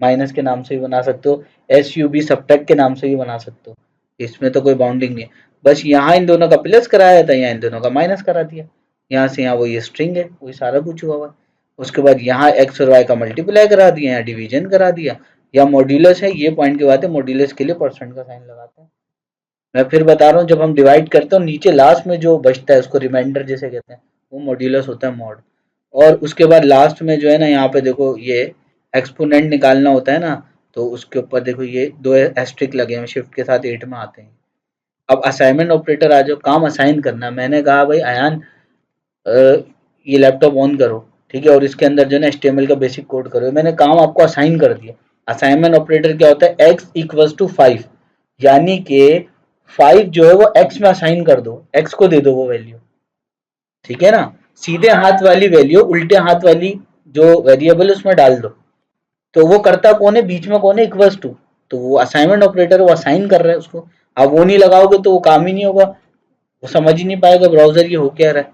माइनस के नाम से भी बना सकते हो, एस यू बी सब्ट्रैक्ट के नाम से भी बना सकते हो, इसमें तो कोई बाउंडिंग नहीं है। बस यहाँ इन दोनों का प्लस कराया था, यहाँ इन दोनों का माइनस करा दिया, यहाँ से यहाँ वो ये स्ट्रिंग है, वही सारा कुछ हुआ हुआ है। उसके बाद यहाँ एक्स और वाई का मल्टीप्लाई करा दिया, यहाँ डिवीजन करा दिया, या मॉड्यूलस है, ये पॉइंट की बात है, मॉड्यूलस के लिए परसेंट का साइन लगाते हैं। मैं फिर बता रहा हूँ, जब हम डिवाइड करते हैं नीचे लास्ट में जो बचता है उसको रिमाइंडर जैसे कहते हैं, वो मॉड्यूलस होता है, मॉड। और उसके बाद लास्ट में जो है ना, यहाँ पे देखो ये एक्सपोनेंट निकालना होता है ना, तो उसके ऊपर देखो ये दो एस्ट्रिक लगे हैं, शिफ्ट के साथ 8 में आते हैं। अब असाइनमेंट ऑपरेटर आ जाओ, काम असाइन करना। मैंने कहा भाई अयान ये लैपटॉप ऑन करो, ठीक है, और इसके अंदर जो है ना HTML का बेसिक कोड करो। मैंने काम आपको असाइन कर दिया। असाइनमेंट ऑपरेटर क्या होता है, x इक्वल्स टू 5, यानी कि 5 जो है वो x में असाइन कर दो, x को दे दो वो वैल्यू। ठीक है ना, सीधे हाथ वाली वैल्यू उल्टे हाथ वाली जो वेरिएबल उसमें डाल दो। तो वो करता कौन है, बीच में कौन है, इक्वल्स टू। तो वो असाइनमेंट ऑपरेटर वो असाइन कर रहा है उसको। अब वो नहीं लगाओगे तो वो काम ही नहीं होगा, वो समझ ही नहीं पाएगा ब्राउजर ये हो क्या रहा है।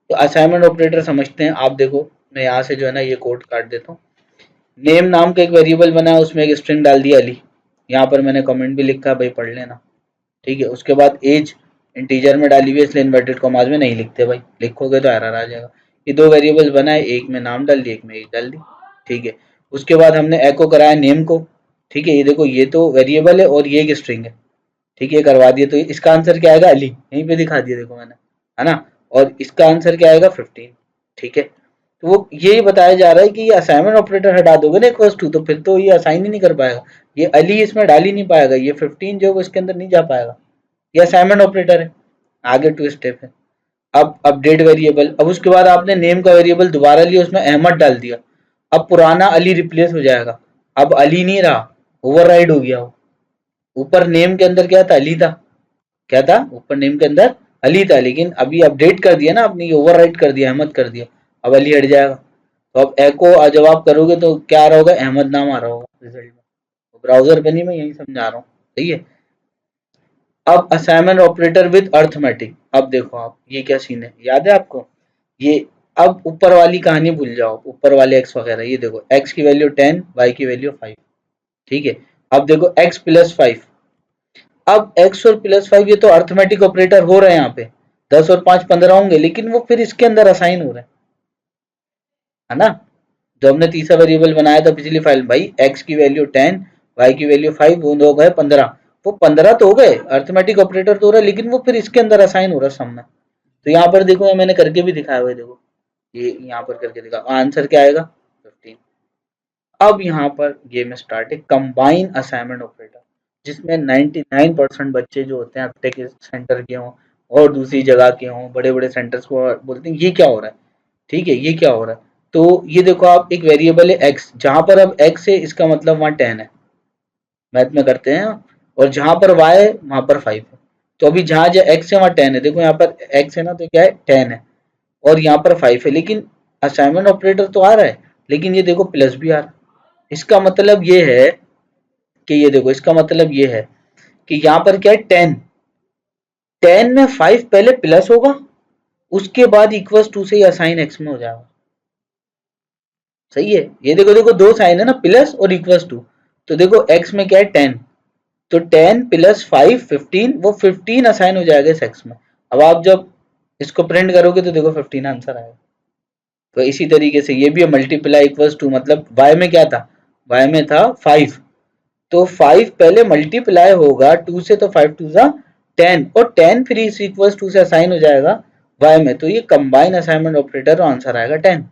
तो असाइनमेंट ऑपरेटर समझते हैं। आप देखो मैं यहाँ से जो है ना ये कोड काट देता हूँ। नेम नाम का एक वेरिएबल बना है, उसमें एक स्ट्रिंग डाल दिया अली, यहाँ पर मैंने कमेंट भी लिखा है भाई पढ़ लेना। ठीक है, उसके बाद एज इंटीजर में डाली हुई है, इसलिए इन्वर्टेड कॉमास में नहीं लिखते भाई, लिखोगे तो एरर आ जाएगा। ये दो वेरिएबल्स बनाए, एक में नाम डाल दी, एक में एज डाल दी। ठीक है, उसके बाद हमने एको कराया नेम को। ठीक है, ये देखो ये तो वेरिएबल है और ये एक स्ट्रिंग है। ठीक है, करवा दिए, तो इसका आंसर क्या आएगा, अली, यहीं पे दिखा दिया देखो मैंने, है ना। और इसका आंसर क्या आएगा, 15। ठीक है, तो वो यही बताया जा रहा है कि ये असाइनमेंट ऑपरेटर हटा दोगे ना इक्वल्स टू, तो फिर तो ये असाइन ही नहीं कर पाएगा, ये अली इसमें डाल ही नहीं पाएगा, ये 15 जो है वो इसके अंदर नहीं जा पाएगा, ये असाइनमेंट ऑपरेटर है। आगे टू स्टेप है। अब अपडेट वेरिएबल, अब उसके बाद आपने नेम का वेरिएबल दोबारा लिया, उसमें अहमद डाल दिया, अब पुराना अली रिप्लेस हो जाएगा, अब अली नहीं रहा, ओवरराइड हो गया वो। ऊपर नेम के अंदर क्या था, अली था, क्या था ऊपर नेम के अंदर अली था, लेकिन अभी अपडेट कर दिया ना आपने, ये ओवरराइट कर दिया, अहमद कर दिया, अब अली हट जाएगा। तो अब एको जब आप करोगे तो क्या आ रहा होगा, अहमद नाम आ रहा होगा रिजल्ट में। ब्राउजर पे नहीं, मैं यही समझा रहा हूँ, सही है। अब असाइनमेंट ऑपरेटर विद अर्थमेटिक, अब देखो आप ये क्या सीन है, याद है आपको ये। अब ऊपर वाली कहानी भूल जाओ, ऊपर वाले एक्स वगैरह, ये देखो एक्स की वैल्यू 10, वाई की वैल्यू 5, ठीक है। अब देखो एक्स प्लस 5, अब एक्स और प्लस 5 ये तो अर्थमेटिक ऑपरेटर हो रहे हैं यहाँ पे, 10 और 5 15 होंगे, लेकिन वो फिर इसके अंदर असाइन हो रहे हैं, है ना। जो हमने तीसरा वेरिएबल बनाया था पिछली फाइल, भाई एक्स की वैल्यू 10, वाई की वैल्यू 5, वो हो गए 15, वो 15 तो हो गए, अर्थमेटिक ऑपरेटर तो हो रहा है, लेकिन वो फिर इसके अंदर असाइन हो रहा है सम में। तो यहाँ पर देखो, मैंने करके भी दिखाया हुआ है, देखो ये यहाँ पर करके दिखा, आंसर क्या आएगा 15। अब यहाँ पर गेम स्टार्ट है, कंबाइन असाइनमेंट ऑपरेटर, जिसमें 99% बच्चे जो होते हैं अपटेक सेंटर के हों और दूसरी जगह के हों, बड़े बड़े सेंटर्स को बोलते हैं ये क्या हो रहा है, ठीक है, ये क्या हो रहा है। तो ये देखो आप, एक वेरिएबल है एक्स, जहां पर अब एक्स है इसका मतलब वहां 10 है, मैथ में करते हैं, और जहां पर वाई है वहां पर 5 है। तो अभी जहां जहाँ एक्स है वहां 10 है, देखो यहाँ पर एक्स है ना, तो क्या है 10 है, और यहाँ पर 5 है, लेकिन असाइनमेंट ऑपरेटर तो आ रहा है, लेकिन ये देखो प्लस भी आ रहा है। इसका मतलब ये है कि ये देखो, इसका मतलब ये है कि यहाँ पर क्या है 10, 10 में 5 पहले प्लस होगा, उसके बाद इक्वल्स टू से ही असाइन एक्स में हो जाएगा, सही है। ये देखो देखो दो साइन है ना, प्लस और इक्वल्स टू, तो देखो एक्स में क्या है 10, तो 10 प्लस 5 15, वो 15 असाइन हो जाएगा इस एक्स में। अब आप जब इसको प्रिंट करोगे तो देखो 15 आंसर आएगा। तो इसी तरीके से ये भी मल्टीप्लाई इक्वल्स टू, मतलब y में क्या था, y में था 5, तो 5 पहले मल्टीप्लाई होगा 2 से, तो 5 टू जा 10, और 10 फिर इस इक्वल्स टू से असाइन हो जाएगा y में, तो ये कंबाइन असाइनमेंट ऑपरेटर, आंसर आएगा 10।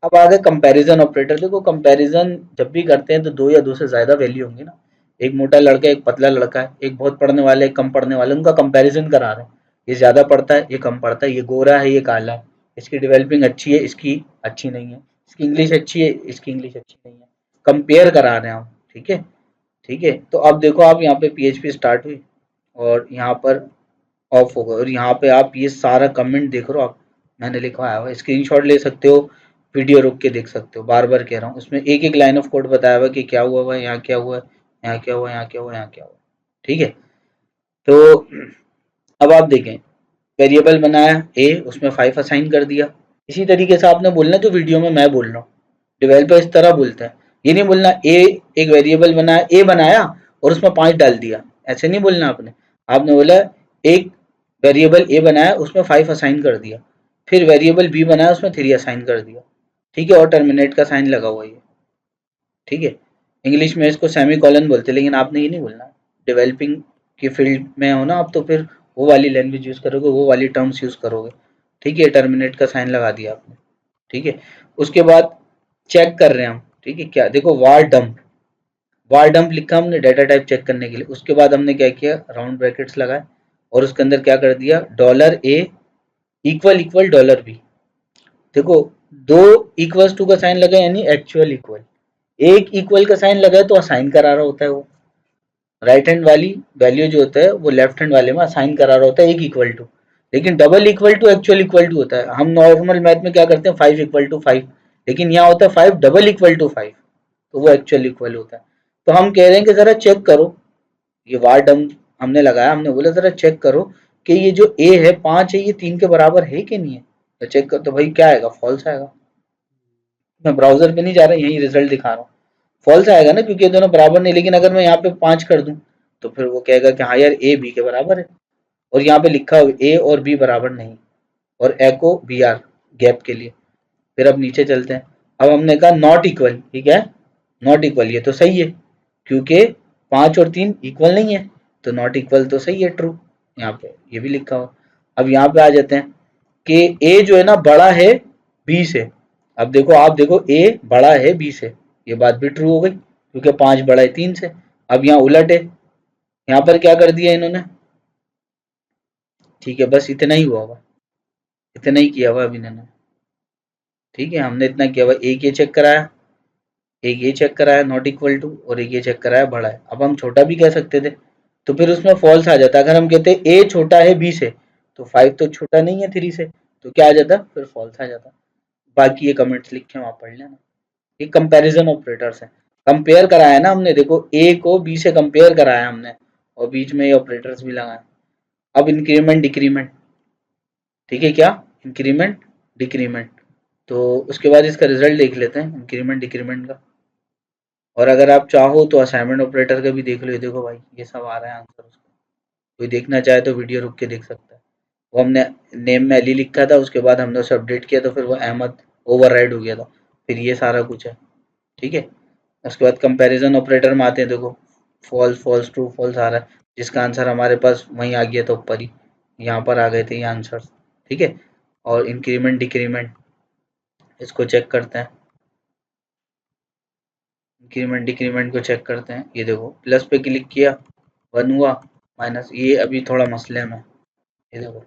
अब आगे कंपैरिजन ऑपरेटर, देखो कंपैरिजन जब भी करते हैं तो दो या दो से ज्यादा वैल्यू होंगी ना, एक मोटा लड़का एक पतला लड़का है, एक बहुत पढ़ने वाला एक कम पढ़ने वाला, उनका कंपैरिजन करा रहे हैं, ये ज्यादा पढ़ता है ये कम पढ़ता है, ये गोरा है ये काला है, इसकी डेवलपिंग अच्छी है इसकी अच्छी नहीं है, इसकी इंग्लिश अच्छी है इसकी इंग्लिश अच्छी नहीं है, कंपेयर करा रहे हैं हम, ठीक है। ठीक है, तो अब देखो आप यहाँ पे PHP स्टार्ट हुई और यहाँ पर ऑफ होगा, और यहाँ पे आप ये सारा कमेंट देख रहे हो आप, मैंने लिखवाया हुआ, स्क्रीनशॉट ले सकते हो, वीडियो रोक के देख सकते हो, बार बार कह रहा हूँ, उसमें एक एक लाइन ऑफ कोड बताया हुआ कि क्या हुआ है, यहाँ क्या हुआ है, यहाँ क्या हुआ, यहाँ क्या हुआ, यहाँ क्या हुआ, ठीक है। तो अब आप देखें, वेरिएबल बनाया ए, उसमें 5 असाइन कर दिया, इसी तरीके से आपने बोलना जो वीडियो में मैं बोल रहा हूँ, डेवलपर इस तरह बोलते हैं, ये नहीं बोलना ए, एक वेरिएबल बनाया ए बनाया और उसमें 5 डाल दिया, ऐसे नहीं बोलना आपने। आपने बोला एक वेरिएबल ए बनाया उसमें 5 असाइन कर दिया, फिर वेरिएबल बी बनाया उसमें 3 असाइन कर दिया, ठीक है, और टर्मिनेट का साइन लगा हुआ है, ठीक है। इंग्लिश में इसको सेमी कॉलन बोलते हैं, लेकिन आपने ये नहीं बोलना, डेवलपिंग की फील्ड में हो ना आप, तो फिर वो वाली लैंग्वेज यूज करोगे, वो वाली टर्म्स यूज करोगे, ठीक है। टर्मिनेट का साइन लगा दिया आपने, ठीक है। उसके बाद चेक कर रहे हैं हम, ठीक है, क्या देखो वार डंप लिखा हमने डाटा टाइप चेक करने के लिए, उसके बाद हमने क्या किया, राउंड ब्रैकेट्स लगाए और उसके अंदर क्या कर दिया, dollar A equal equal dollar B, देखो दो इक्वल्स टू का साइन लगा यानी एक्चुअल इक्वल, एक इक्वल का साइन लगा है तो असाइन करा रहा होता है वो, राइट हैंड वाली वैल्यू जो होता है वो लेफ्ट हैंड वाले में असाइन करा रहा होता है एक इक्वल टू, लेकिन double equal to actual equal to होता है, हम नॉर्मल मैथ में क्या करते हैं 5 इक्वल टू 5, लेकिन यहाँ होता है 5 डबल इक्वल टू 5, तो वो एक्चुअल इक्वल होता है। तो हम कह रहे हैं कि जरा चेक करो, ये वार डम हमने लगाया, हमने बोला जरा चेक करो कि ये जो ए है 5 है ये 3 के बराबर है कि नहीं है, तो चेक कर, तो भाई क्या आएगा, फॉल्स आएगा। मैं ब्राउजर पे नहीं जा रहा, यही रिजल्ट दिखा रहा हूँ, फॉल्स आएगा ना, क्योंकि ये दोनों बराबर नहीं, लेकिन अगर मैं यहाँ पे 5 कर दूं तो फिर वो कहेगा कि हाँ यार ए बी के बराबर है, और यहाँ पे लिखा हुआ ए और बी बराबर नहीं, और एको बी आर गैप के लिए। फिर अब नीचे चलते हैं, अब हमने कहा नॉट इक्वल, ठीक है, नॉट इक्वल ये तो सही है, क्योंकि 5 और 3 इक्वल नहीं है, तो नॉट इक्वल तो सही है, ट्रू, यहाँ पे ये भी लिखा हुआ। अब यहाँ पे आ जाते हैं, कि ए जो है ना बड़ा है बी से। अब देखो आप देखो ए बड़ा है बी से, ये बात भी ट्रू हो गई क्योंकि 5 बड़ा है 3 से। अब यहाँ उलट है, यहाँ पर क्या कर दिया इन्होंने, ठीक है बस इतना ही हुआ हुआ, इतना ही किया हुआ अभी इन्होंने, ठीक है हमने इतना किया हुआ, एक ये चेक कराया, एक ये चेक कराया नॉट इक्वल टू, और एक ये चेक कराया बड़ा है। अब हम छोटा भी कह सकते थे तो फिर उसमें फॉल्स आ जाता। अगर हम कहते ए छोटा है बी से तो 5 तो छोटा नहीं है 3 से, तो क्या आ जाता, फिर फॉल्स आ जाता। बाकी ये कमेंट्स लिखे वहां पढ़ लेना। ये कंपैरिजन ऑपरेटर्स है, कंपेयर कराया ना हमने, देखो ए को बी से कंपेयर कराया हमने और बीच में ये ऑपरेटर्स भी लगाए। अब इंक्रीमेंट डिक्रीमेंट, ठीक है क्या, इंक्रीमेंट डिक्रीमेंट, तो उसके बाद इसका रिजल्ट देख लेते हैं इंक्रीमेंट डिक्रीमेंट का। और अगर आप चाहो तो असाइनमेंट ऑपरेटर का भी देख लो, ये देखो भाई ये सब आ रहा है आंसर उसका। कोई देखना चाहे तो वीडियो रुक के देख सकता है। वो हमने नेम में अली लिखा था, उसके बाद हमने उसे अपडेट किया तो फिर वो अहमद ओवरराइड हो गया था, फिर ये सारा कुछ है, ठीक है। उसके बाद कंपैरिजन ऑपरेटर में आते हैं, देखो फॉल्स फॉल्स ट्रू फॉल्स आ रहा है, जिसका आंसर हमारे पास वहीं आ गया था ऊपर ही, यहाँ पर आ गए थे ये आंसर, ठीक है। और इंक्रीमेंट डिक्रीमेंट इसको चेक करते हैं, इंक्रीमेंट डिक्रीमेंट को चेक करते हैं। ये देखो प्लस पे क्लिक किया 1 हुआ, माइनस, ये अभी थोड़ा मसले में, ये देखो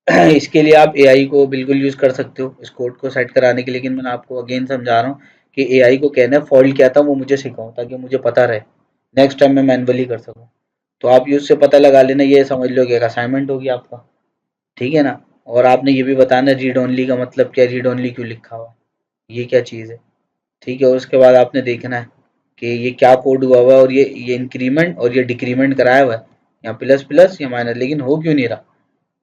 इसके लिए आप एआई को बिल्कुल यूज़ कर सकते हो इस कोड को सेट कराने के लिए, लेकिन मैं आपको अगेन समझा रहा हूँ कि एआई को कहना है फॉल्ट क्या था वो मुझे सिखाओ, ताकि मुझे पता रहे नेक्स्ट टाइम मैं मैनुअली कर सकूँ। तो आप यूज़ से पता लगा लेना, ये समझ लो कि एक असाइनमेंट होगी आपका, ठीक है ना। और आपने ये भी बताना रीड ओनली का मतलब क्या, रीड ओनली क्यों लिखा हुआ, ये क्या चीज़ है, ठीक है। और उसके बाद आपने देखना है कि ये क्या कोड हुआ हुआ है, और ये इंक्रीमेंट और ये डिक्रीमेंट कराया हुआ है, यहाँ प्लस प्लस या माइनस, लेकिन हो क्यों नहीं रहा,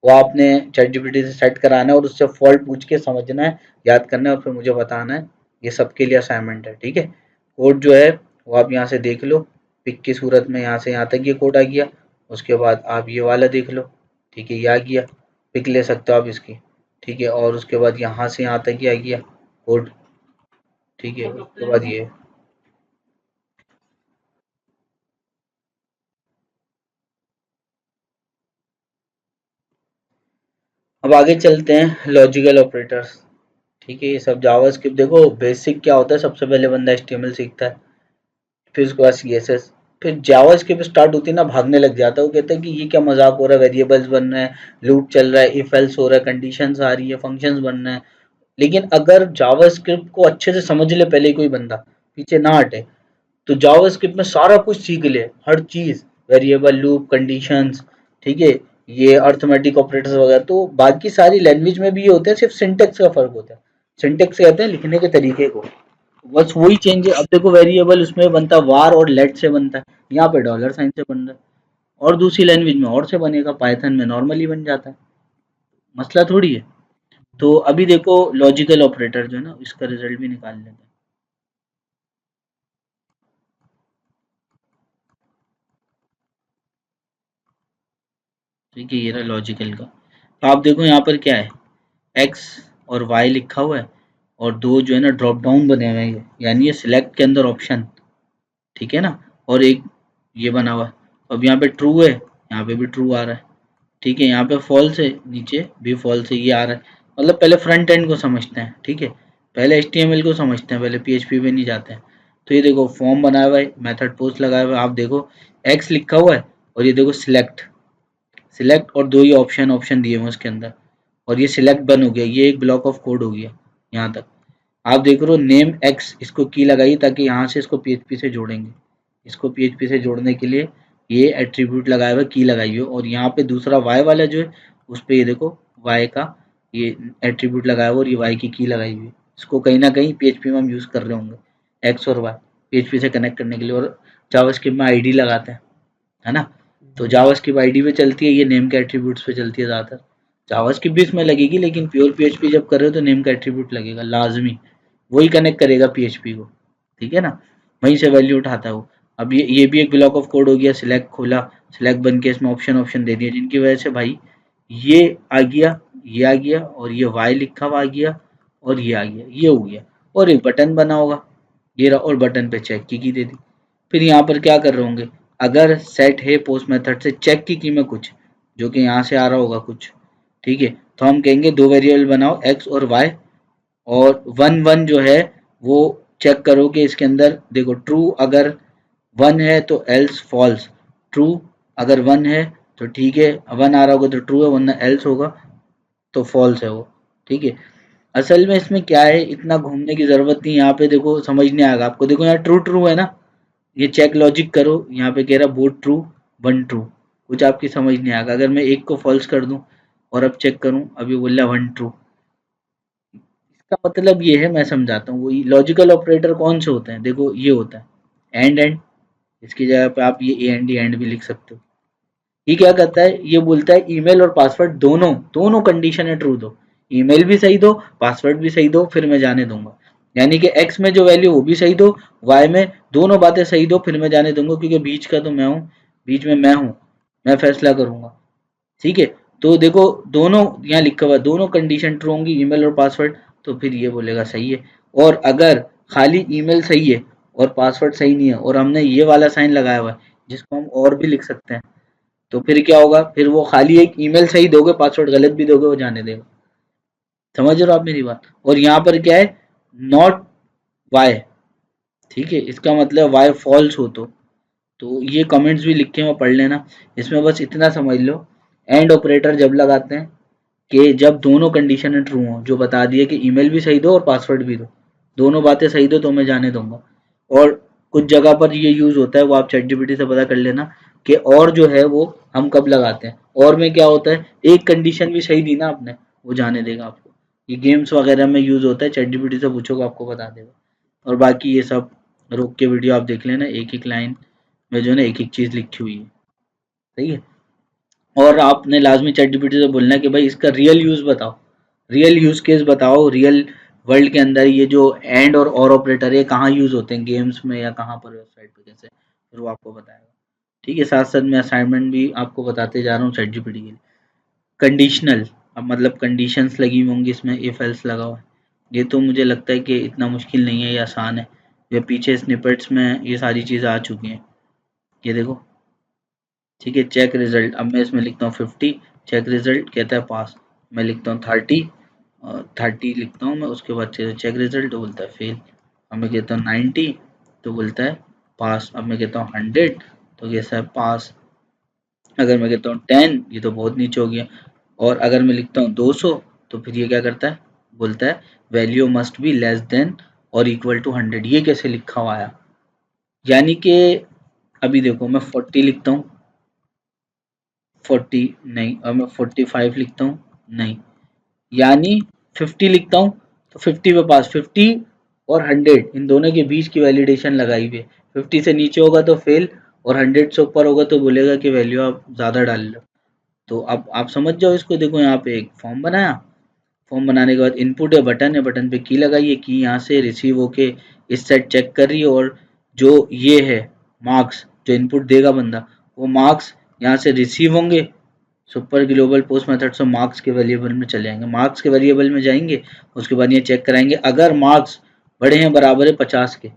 वो आपने चैटजीपीटी से सेट कराना है और उससे फॉल्ट पूछ के समझना है, याद करना है और फिर मुझे बताना है। ये सबके लिए असाइनमेंट है, ठीक है। कोड जो है वो आप यहाँ से देख लो, पिक की सूरत में यहाँ से यहाँ तक ये कोड आ गया। उसके बाद आप ये वाला देख लो, ठीक है, ये आ गया, पिक ले सकते हो आप इसकी, ठीक है। और उसके बाद यहाँ से यहाँ तक ये आ गया कोड, ठीक है। उसके बाद ये, अब आगे चलते हैं लॉजिकल ऑपरेटर्स, ठीक है। ये सब जावास्क्रिप्ट, देखो बेसिक क्या होता है, सबसे पहले बंदा एचटीएमएल सीखता है, फिर उसके बाद सीएसएस, फिर जावास्क्रिप्ट स्टार्ट होती है ना, भागने लग जाता है। वो कहता है कि ये क्या मजाक हो रहा है, वेरिएबल्स बन रहे हैं, लूप चल रहा है, इफ एल्स हो रहा है, कंडीशंस आ रही है, फंक्शंस बन रहे हैं। लेकिन अगर जावास्क्रिप्ट को अच्छे से समझ ले पहले कोई बंदा, पीछे ना हटे, तो जावास्क्रिप्ट में सारा कुछ सीख ले, हर चीज, वेरिएबल, लूप, कंडीशंस, ठीक है, ये अर्थमेटिक ऑपरेटर्स वगैरह, तो बाकी सारी लैंग्वेज में भी ये होते हैं, सिर्फ सिंटेक्स का फर्क होता है। सिंटेक्स कहते हैं लिखने के तरीके को, बस वही चेंज है। अब देखो वेरिएबल उसमें बनता है वार और लेट से बनता है, यहाँ पे डॉलर साइन से बन रहा है, और दूसरी लैंग्वेज में और से बनेगा, पाइथन में नॉर्मली बन जाता है, मसला थोड़ी है। तो अभी देखो लॉजिकल ऑपरेटर जो है ना, इसका रिजल्ट भी निकाल लेते हैं, ठीक है। ये रहा लॉजिकल का, तो आप देखो यहाँ पर क्या है, एक्स और वाई लिखा हुआ है, और दो जो है ना ड्रॉप डाउन बने हुए हैं, यानी ये सिलेक्ट के अंदर ऑप्शन, ठीक है ना, और एक ये बना हुआ है। अब यहाँ पे ट्रू है, यहाँ पे भी ट्रू आ रहा है, ठीक है। यहाँ पे फॉल्स है, नीचे भी फॉल्स है, ये आ रहा है। मतलब पहले फ्रंट एंड को समझते हैं, ठीक है, पहले एचटीएमएल को समझते हैं, पहले पीएचपी पे नहीं जाते हैं। तो ये देखो फॉर्म बनाया हुआ है, मेथड पोस्ट लगाया हुआ है, आप देखो एक्स लिखा हुआ है, और ये देखो सिलेक्ट, सिलेक्ट और दो ये ऑप्शन ऑप्शन दिए हुए उसके अंदर, और ये सिलेक्ट बन हो गया, ये एक ब्लॉक ऑफ कोड हो गया यहाँ तक। आप देख रहे हो नेम एक्स, इसको की लगाइए ताकि यहाँ से इसको पीएचपी से जोड़ेंगे, इसको पीएचपी से जोड़ने के लिए ये एट्रीब्यूट लगाया हुआ की लगाइए, और यहाँ पे दूसरा वाई वाला जो है उस पर ये देखो वाई का ये एट्रीब्यूट लगाया हुआ और ये वाई की लगाई हुई है। इसको कहीं ना कहीं पीएचपी में हम यूज़ कर रहे होंगे, एक्स और वाई पीएचपी से कनेक्ट करने के लिए, और जावास्क्रिप्ट में आईडी लगाते हैं, है ना। तो जावास्क्रिप्ट आईडी पे चलती है, ये नेम के एट्रीब्यूट्स पे चलती है ज़्यादातर। जावास्क्रिप्ट भी इसमें लगेगी, लेकिन प्योर पीएचपी जब कर रहे हो तो नेम का एट्रीब्यूट लगेगा लाजमी, वही कनेक्ट करेगा पीएचपी को, ठीक है ना, वहीं से वैल्यू उठाता है वो। अब ये भी एक ब्लॉक ऑफ कोड हो गया, सिलेक्ट खोला, सिलेक्ट बन के इसमें ऑप्शन ऑप्शन दे दिए, जिनकी वजह से भाई ये आ गया, ये आ गया, और ये वाई लिखा हुआ आ गया, और ये आ गया, ये हो गया, और एक बटन बना होगा, ये रहा, और बटन पे चेक की दे दी। फिर यहाँ पर क्या कर रहे होंगे, अगर सेट है पोस्ट मेथड से चेक की में कुछ, जो कि यहाँ से आ रहा होगा कुछ, ठीक है, तो हम कहेंगे दो वेरिएबल बनाओ x और y, और 1 1 जो है वो चेक करो कि इसके अंदर देखो ट्रू अगर 1 है तो एल्स फॉल्स, ट्रू अगर 1 है तो ठीक है, 1 आ रहा होगा तो ट्रू है, वरना एल्स होगा तो फॉल्स है वो। ठीक है, असल में इसमें क्या है, इतना घूमने की जरूरत नहीं, यहाँ पे देखो समझ नहीं आएगा आपको। देखो यहाँ ट्रू ट्रू है ना, ये चेक लॉजिक करो, यहाँ पे कह रहा बोथ ट्रू वन ट्रू, कुछ आपकी समझ नहीं आएगा। अगर मैं एक को फॉल्स कर दूं और अब चेक करूं, अभी बोल रहा वन ट्रू, इसका मतलब ये है, मैं समझाता हूँ। वही लॉजिकल ऑपरेटर कौन से होते हैं, देखो ये होता है एंड, इसकी जगह पे आप ये एंड भी लिख सकते हो। ये क्या करता है, ये बोलता है ईमेल और पासवर्ड दोनों दोनों कंडीशन है ट्रू दो, ईमेल भी सही दो पासवर्ड भी सही दो, फिर मैं जाने दूंगा। यानी कि एक्स में जो वैल्यू वो भी सही दो, वाई में दोनों बातें सही दो, फिर मैं जाने दूंगा, क्योंकि बीच का तो मैं हूँ, बीच में मैं हूँ, मैं फैसला करूंगा। ठीक है, तो देखो दोनों यहाँ लिखा हुआ है, दोनों कंडीशन ट्रू होंगी ईमेल और पासवर्ड, तो फिर ये बोलेगा सही है। और अगर खाली ईमेल सही है और पासवर्ड सही नहीं है, और हमने ये वाला साइन लगाया हुआ है जिसको हम और भी लिख सकते हैं, तो फिर क्या होगा, फिर वो खाली एक ईमेल सही दोगे पासवर्ड गलत भी दोगे, वो जाने देगा। समझ रहे हो आप मेरी बात। और यहाँ पर क्या है, नॉट वाई, ठीक है, इसका मतलब वाई फॉल्स हो तो ये कमेंट्स भी लिखे हुए पढ़ लेना। इसमें बस इतना समझ लो, एंड ऑपरेटर जब लगाते हैं कि जब दोनों कंडीशन ट्रू हो, जो बता दिए कि ईमेल भी सही दो और पासवर्ड भी दो, दोनों बातें सही दो तो मैं जाने दूंगा। और कुछ जगह पर ये यूज होता है, वो आप चैटजीपीटी से पता कर लेना कि और जो है वो हम कब लगाते हैं। और में क्या होता है, एक कंडीशन भी सही दी ना आपने, वो जाने देगा आपको। ये गेम्स वगैरह में यूज होता है, चैटजीपीटी से पूछोगे आपको बता देगा। और बाकी ये सब रोक के वीडियो आप देख लेना, एक एक लाइन में जो है ना एक एक चीज लिखी हुई है। सही है। और आपने लाजमी चैटजीपीटी से बोलना है कि भाई इसका रियल यूज बताओ, रियल यूज केस बताओ, रियल वर्ल्ड के अंदर ये जो एंड और ऑपरेटर है कहाँ यूज होते हैं, गेम्स में या कहाँ पर, वेबसाइट पे कैसे, फिर वो आपको बताएगा। ठीक है, साथ साथ मैं असाइनमेंट भी आपको बताते जा रहा हूँ चैटजीपीटी के लिए। कंडीशनल, अब मतलब कंडीशंस लगी हुई होंगी इसमें, इफ एल्स लगा हुआ है। ये तो मुझे लगता है कि इतना मुश्किल नहीं है, ये आसान है। ये पीछे स्निपेट्स में ये सारी चीज़ें आ चुकी हैं, ये देखो। ठीक है, चेक रिजल्ट, अब मैं इसमें लिखता हूँ 50, चेक रिजल्ट कहता है पास, मैं लिखता हूँ 30, और 30 लिखता हूँ मैं, उसके बाद चेक रिजल्ट तो बोलता है फेल। अब मैं कहता हूँ 90 तो बोलता है पास। अब मैं कहता हूँ 100 तो कैसा है पास। अगर मैं कहता हूँ 10, ये तो बहुत नीचे हो गया। और अगर मैं लिखता हूँ 200 तो फिर ये क्या करता है, बोलता है value must be less than और इक्वल टू 100। ये कैसे लिखा हुआ आया, यानी कि अभी देखो मैं 40 लिखता हूँ, 40 नहीं, और मैं 45 लिखता हूँ, नहीं, यानी 50 लिखता हूँ तो 50 पे पास, 50 और 100 इन दोनों के बीच की वैलिडेशन लगाई हुई है। 50 से नीचे होगा तो फेल, और 100 से ऊपर होगा तो बोलेगा कि वैल्यू आप ज़्यादा डाल लो। तो अब आप समझ जाओ इसको। देखो यहाँ पे एक फॉर्म बनाया, फॉर्म बनाने के बाद इनपुट है, बटन पे की लगाइए, की यहाँ से रिसीव होके इस साइड चेक कर रही है, और जो ये है मार्क्स जो इनपुट देगा बंदा, वो मार्क्स यहाँ से रिसीव होंगे, सुपर ग्लोबल पोस्ट मेथड से मार्क्स के वेरिएबल में चले जाएंगे, मार्क्स के वेरिएबल में जाएंगे। उसके बाद ये चेक कराएंगे, अगर मार्क्स बड़े हैं बराबर है 50 के,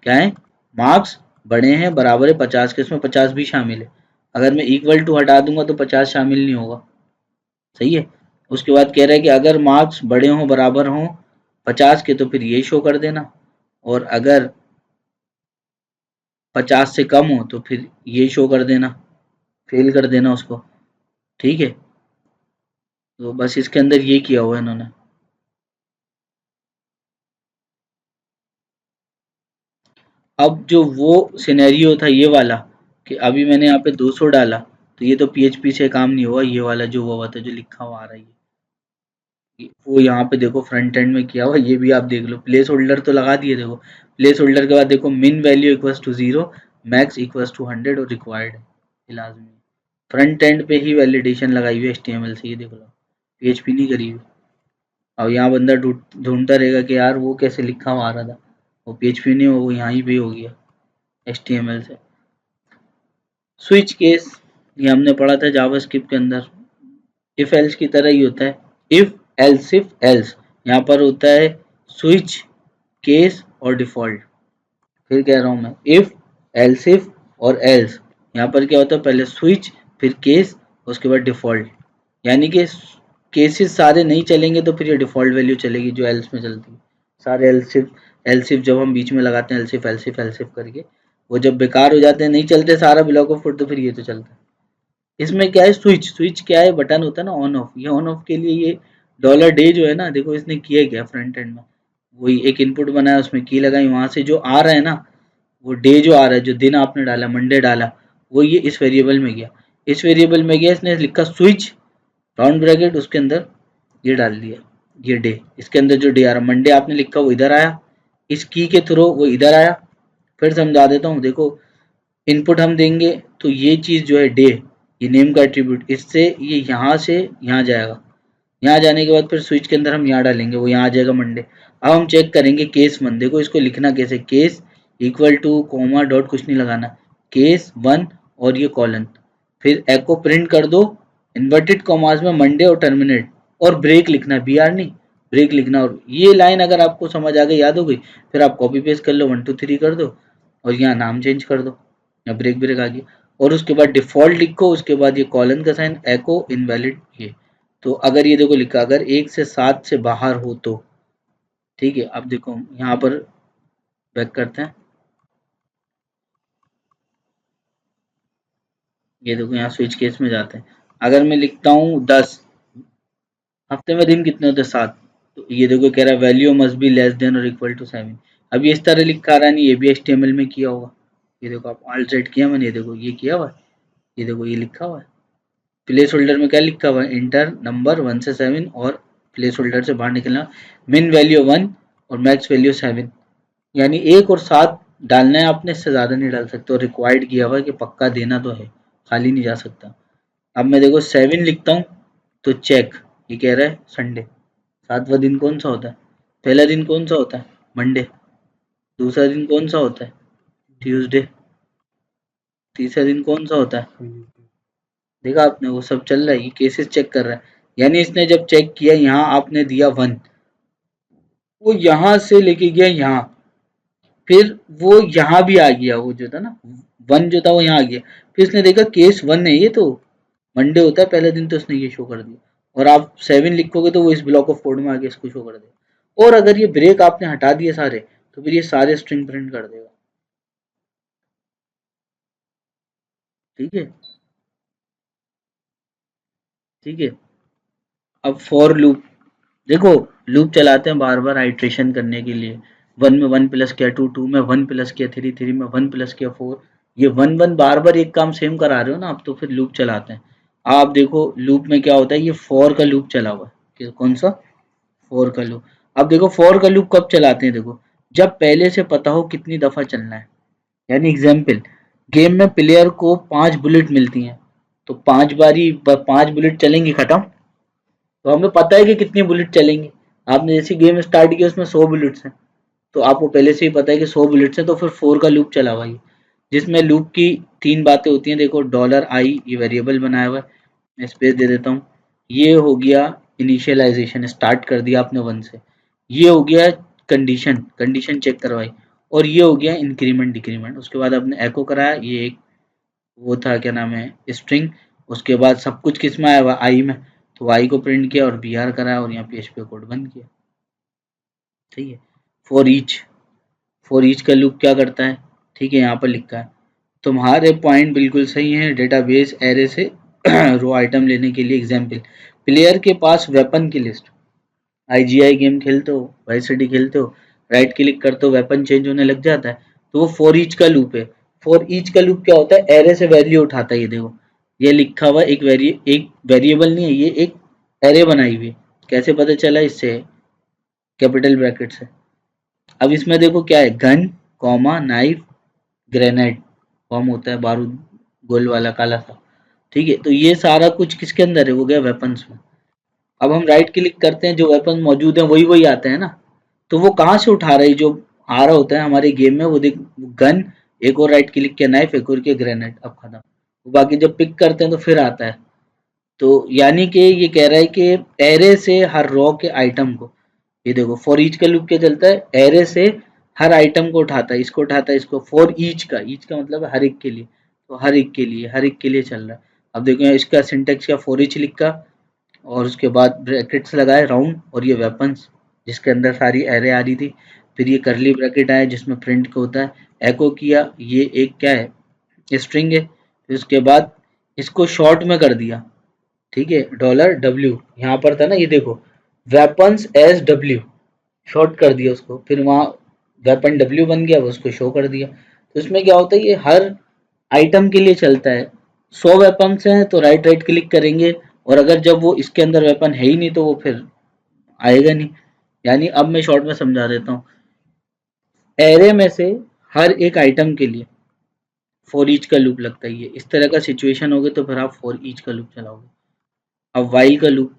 क्या है, मार्क्स बड़े हैं बराबर है 50 के, इसमें 50 भी शामिल है। अगर मैं इक्वल टू हटा दूंगा तो 50 शामिल नहीं होगा। सही है। उसके बाद कह रहा है कि अगर मार्क्स बड़े हों बराबर हों 50 के तो फिर ये शो कर देना, और अगर 50 से कम हो तो फिर ये शो कर देना, फेल कर देना उसको। ठीक है, तो बस इसके अंदर ये किया हुआ है इन्होंने। अब जो वो सिनेरियो था ये वाला, कि अभी मैंने यहाँ पे 200 डाला, तो ये तो पीएचपी से काम नहीं हुआ, ये वाला जो हुआ था जो लिखा हुआ आ रहा है वो यहाँ पे देखो फ्रंट एंड में किया हुआ, ये भी आप देख लो, प्लेस होल्डर तो लगा दिए। देखो प्लेस होल्डर के बाद देखो min value equals to 0, max equals to 100 और रिक्वायर्ड है लाजमी। फ्रंट एंड पे ही वैलिडेशन लगाई हुई है एचटीएमएल से, ये देख लो, पीएचपी नहीं करी हुई। अब यहाँ बंदा ढूंढता रहेगा कि यार वो कैसे लिखा हुआ आ रहा था, वो पीएचपी नहीं हो, वो यहाँ ही पे हो गया एचटीएमएल से। स्विच केस, ये हमने पढ़ा था जावास्क्रिप्ट के अंदर, इफ एल्स की तरह ही होता है, इफ एल्स यहाँ पर होता है स्विच केस और डिफॉल्ट। फिर कह रहा हूँ मैं, इफ एल्स इफ और एल्स, यहाँ पर क्या होता है, पहले स्विच फिर केस उसके बाद डिफॉल्ट। यानी कि केसेस सारे नहीं चलेंगे तो फिर ये डिफ़ॉल्ट वैल्यू चलेगी जो एल्स में चलती है। सारे एल्सिफ जब हम बीच में लगाते हैं एल्सिफ एल्सिफ एल्सिफ करके, वो जब बेकार हो जाते हैं, नहीं चलते सारा ब्लॉक ऑफ कोड, तो फिर ये तो चलता है। इसमें क्या है, स्विच क्या है, बटन होता है ना ऑन ऑफ, ये ऑन ऑफ के लिए ये डॉलर डे जो है ना, देखो इसने किया क्या फ्रंट एंड में, वही एक इनपुट बनाया, उसमें की लगाई, वहां से जो आ रहा है ना, वो डे जो आ रहा है, जो दिन आपने डाला मंडे डाला, वो ये इस वेरिएबल में गया, इस वेरिएबल में गया, इसने लिखा स्विच राउंड ब्रैकेट, उसके अंदर ये डाल दिया, ये डे, इसके अंदर जो डे आ रहा मंडे आपने लिखा वो इधर आया, इस की के थ्रू वो इधर आया। फिर समझा देता हूँ, देखो इनपुट हम देंगे तो ये चीज़ जो है डे, ये नेम का एट्रीब्यूट, इससे ये यहाँ से यहाँ जाएगा, यहाँ जाने के बाद फिर स्विच के अंदर हम यहाँ डालेंगे, वो यहाँ आ जाएगा मंडे। अब हम चेक करेंगे केस वन, देखो इसको लिखना कैसे, case equal two comma dot कुछ नहीं लगाना, केस वन और ये कॉलन, फिर एको प्रिंट कर दो इन्वर्टेड कॉमास में मंडे और टर्मिनेट, और ब्रेक लिखना, बी आर नहीं ब्रेक लिखना। और ये लाइन अगर आपको समझ आ गई, याद हो गई, फिर आप कॉपी पेस्ट कर लो, 1 2 3 कर दो और यहाँ नाम चेंज कर दो, या ब्रेक ब्रेक आ गया, और उसके बाद डिफॉल्ट लिखो, उसके बाद ये कॉलन का साइन, एको इनवैलिड ये। तो अगर ये देखो लिखा, अगर 1 से 7 से बाहर हो तो ठीक है। अब देखो यहाँ पर बैक करते हैं, ये देखो यहाँ स्विच केस में जाते हैं, अगर मैं लिखता हूँ 10, हफ्ते में दिन कितने होते हैं 7, तो ये देखो कह रहा है value must be less than और इक्वल टू 7। अब ये इस तरह लिखा रहा नहीं, ये भी HTML में किया होगा, ये देखो आप ऑल्ट सेट किया मैंने, ये देखो ये किया हुआ है, ये देखो ये लिखा हुआ है, प्लेस होल्डर में क्या लिखा हुआ है, इंटर नंबर 1 से 7, और प्लेस होल्डर से बाहर निकलना, मिन वैल्यू 1 और मैक्स वैल्यू 7, यानी 1 और 7 डालना है आपने, इससे ज़्यादा नहीं डाल सकते, और रिक्वायर्ड किया हुआ है कि पक्का देना तो है, खाली नहीं जा सकता। अब मैं देखो 7 लिखता हूँ तो चेक, ये कह रहा है संडे, 7वां दिन कौन सा होता है, पहला दिन कौन सा होता है मंडे, दूसरा दिन कौन सा होता है ट्यूसडे, तीसरा दिन कौन सा होता है, देखा आपने, वो सब चल रहा है, ये केसेस चेक कर रहा है, यानी इसने जब चेक किया, यहाँ आपने दिया 1, वो यहाँ से लेके गया यहाँ, फिर वो यहाँ भी आ गया, वो जो था ना 1 जो था वो यहाँ आ गया, फिर इसने देखा केस 1 है ये, तो मंडे होता है पहले दिन, तो उसने ये शो कर दिया, और आप 7 लिखोगे तो वो इस ब्लॉक ऑफ कोड में आके इसको शो कर देगा। और अगर ये ब्रेक आपने हटा दिए सारे, तो फिर ये सारे स्ट्रिंग प्रिंट कर देगा, ठीक है, ठीक है। अब फॉर लूप, देखो लूप चलाते हैं बार बार आइट्रेशन करने के लिए, 1 में 1 प्लस किया 2, 2 में 1 प्लस किया 3, 3 में 1 प्लस किया 4, ये 1 1 बार बार एक काम सेम करा रहे हो ना आप, तो फिर लूप चलाते हैं। आप देखो लूप में क्या होता है, ये फॉर का लूप चला हुआ है, कौन सा, फॉर का लूप। अब देखो फॉर का लूप कब चलाते हैं, देखो जब पहले से पता हो कितनी दफा चलना है, यानी एग्जाम्पल, गेम में प्लेयर को 5 बुलेट मिलती हैं, तो 5 बारी 5 बुलेट चलेंगी खत्म, तो हमें पता है कि कितनी बुलेट चलेंगी। आपने जैसे गेम स्टार्ट किया उसमें 100 बुलेट्स हैं, तो आपको पहले से ही पता है कि 100 बुलेट्स हैं, तो फिर 4 का लूप चला हुआ है, जिसमें लूप की 3 बातें होती हैं, देखो $i ये वेरिएबल बनाया हुआ है, मैं स्पेस दे देता हूँ, ये हो गया इनिशियलाइजेशन, स्टार्ट कर दिया आपने 1 से, ये हो गया कंडीशन, कंडीशन चेक करवाई, और ये हो गया इंक्रीमेंट डिक्रीमेंट, उसके बाद आपने एको कराया, ये एक वो था क्या नाम है स्ट्रिंग, उसके बाद सब कुछ किस में आया हुआ आई में, तो आई को प्रिंट किया और br कराया, और यहाँ PHP कोड बंद किया, ठीक है। फॉर ईच का लूप क्या करता है, ठीक है, यहाँ पर लिखा है, तुम्हारे पॉइंट बिल्कुल सही है, डेटाबेस एरे से रो आइटम लेने के लिए, एग्जाम्पल प्लेयर के पास वेपन की लिस्ट, IGI गेम खेलते हो, वाइस सिटी खेलते हो, राइट क्लिक करते हो वेपन चेंज होने लग जाता है, तो वो फॉर ईच का लूप है। फॉर ईच का लूप क्या होता है, एरे से वैल्यू उठाता है, ये देखो ये लिखा हुआ एक वेरिएबल नहीं है, ये एक एरे बनाई हुई है, कैसे पता चला, इससे कैपिटल ब्रैकेट से। अब इसमें देखो क्या है, gun comma knife grenade, form होता है बारूद गोल वाला काला सा, ठीक है, तो ये सारा कुछ किसके अंदर है, वो गया वेपन्स में। अब हम राइट क्लिक करते हैं, जो वेपन मौजूद है वही वही आते हैं ना, तो वो कहाँ से उठा रहा है, जो आ रहा होता है हमारे गेम में, वो देख गन, एक और राइट क्लिक किया नाइफ, एक और किया ग्रेनेड, अब खत्म। वो बाकी जब पिक करते हैं तो फिर आता है, तो यानी कि ये कह रहा है कि एरे से हर रॉ के आइटम को, ये देखो फॉर ईच का लूप क्या चलता है, एरे से हर आइटम को उठाता है, इसको उठाता है, इसको, फॉर ईच का मतलब है हर एक के लिए, तो हर एक के लिए चल रहा है। अब देखो यहाँ इसका सिंटेक्स क्या, फॉर ईच लिखा, और उसके बाद ब्रैकेट्स लगाए राउंड और ये वेपन्स जिसके अंदर सारी एरे आ रही थी। फिर ये करली ब्रैकेट आया जिसमें प्रिंट होता है। एको किया, ये एक क्या है, स्ट्रिंग है। फिर उसके बाद इसको शॉर्ट में कर दिया, ठीक है, $W यहाँ पर था ना, ये देखो वेपन्स एस डब्ल्यू, शॉर्ट कर दिया उसको। फिर वहाँ वेपन डब्ल्यू बन गया, उसको शो कर दिया। तो इसमें क्या होता है, ये हर आइटम के लिए चलता है। 100 वेपन्स हैं तो राइट राइट क्लिक करेंगे, और अगर जब वो इसके अंदर वेपन है ही नहीं तो वो फिर आएगा नहीं। यानी अब मैं शॉर्ट में समझा देता हूँ। एरे में से हर एक आइटम के लिए फॉर ईच का लूप लगता है। ये इस तरह का सिचुएशन होगा तो फिर आप फॉर ईच का लूप चलाओगे। अब वाइल का लूप,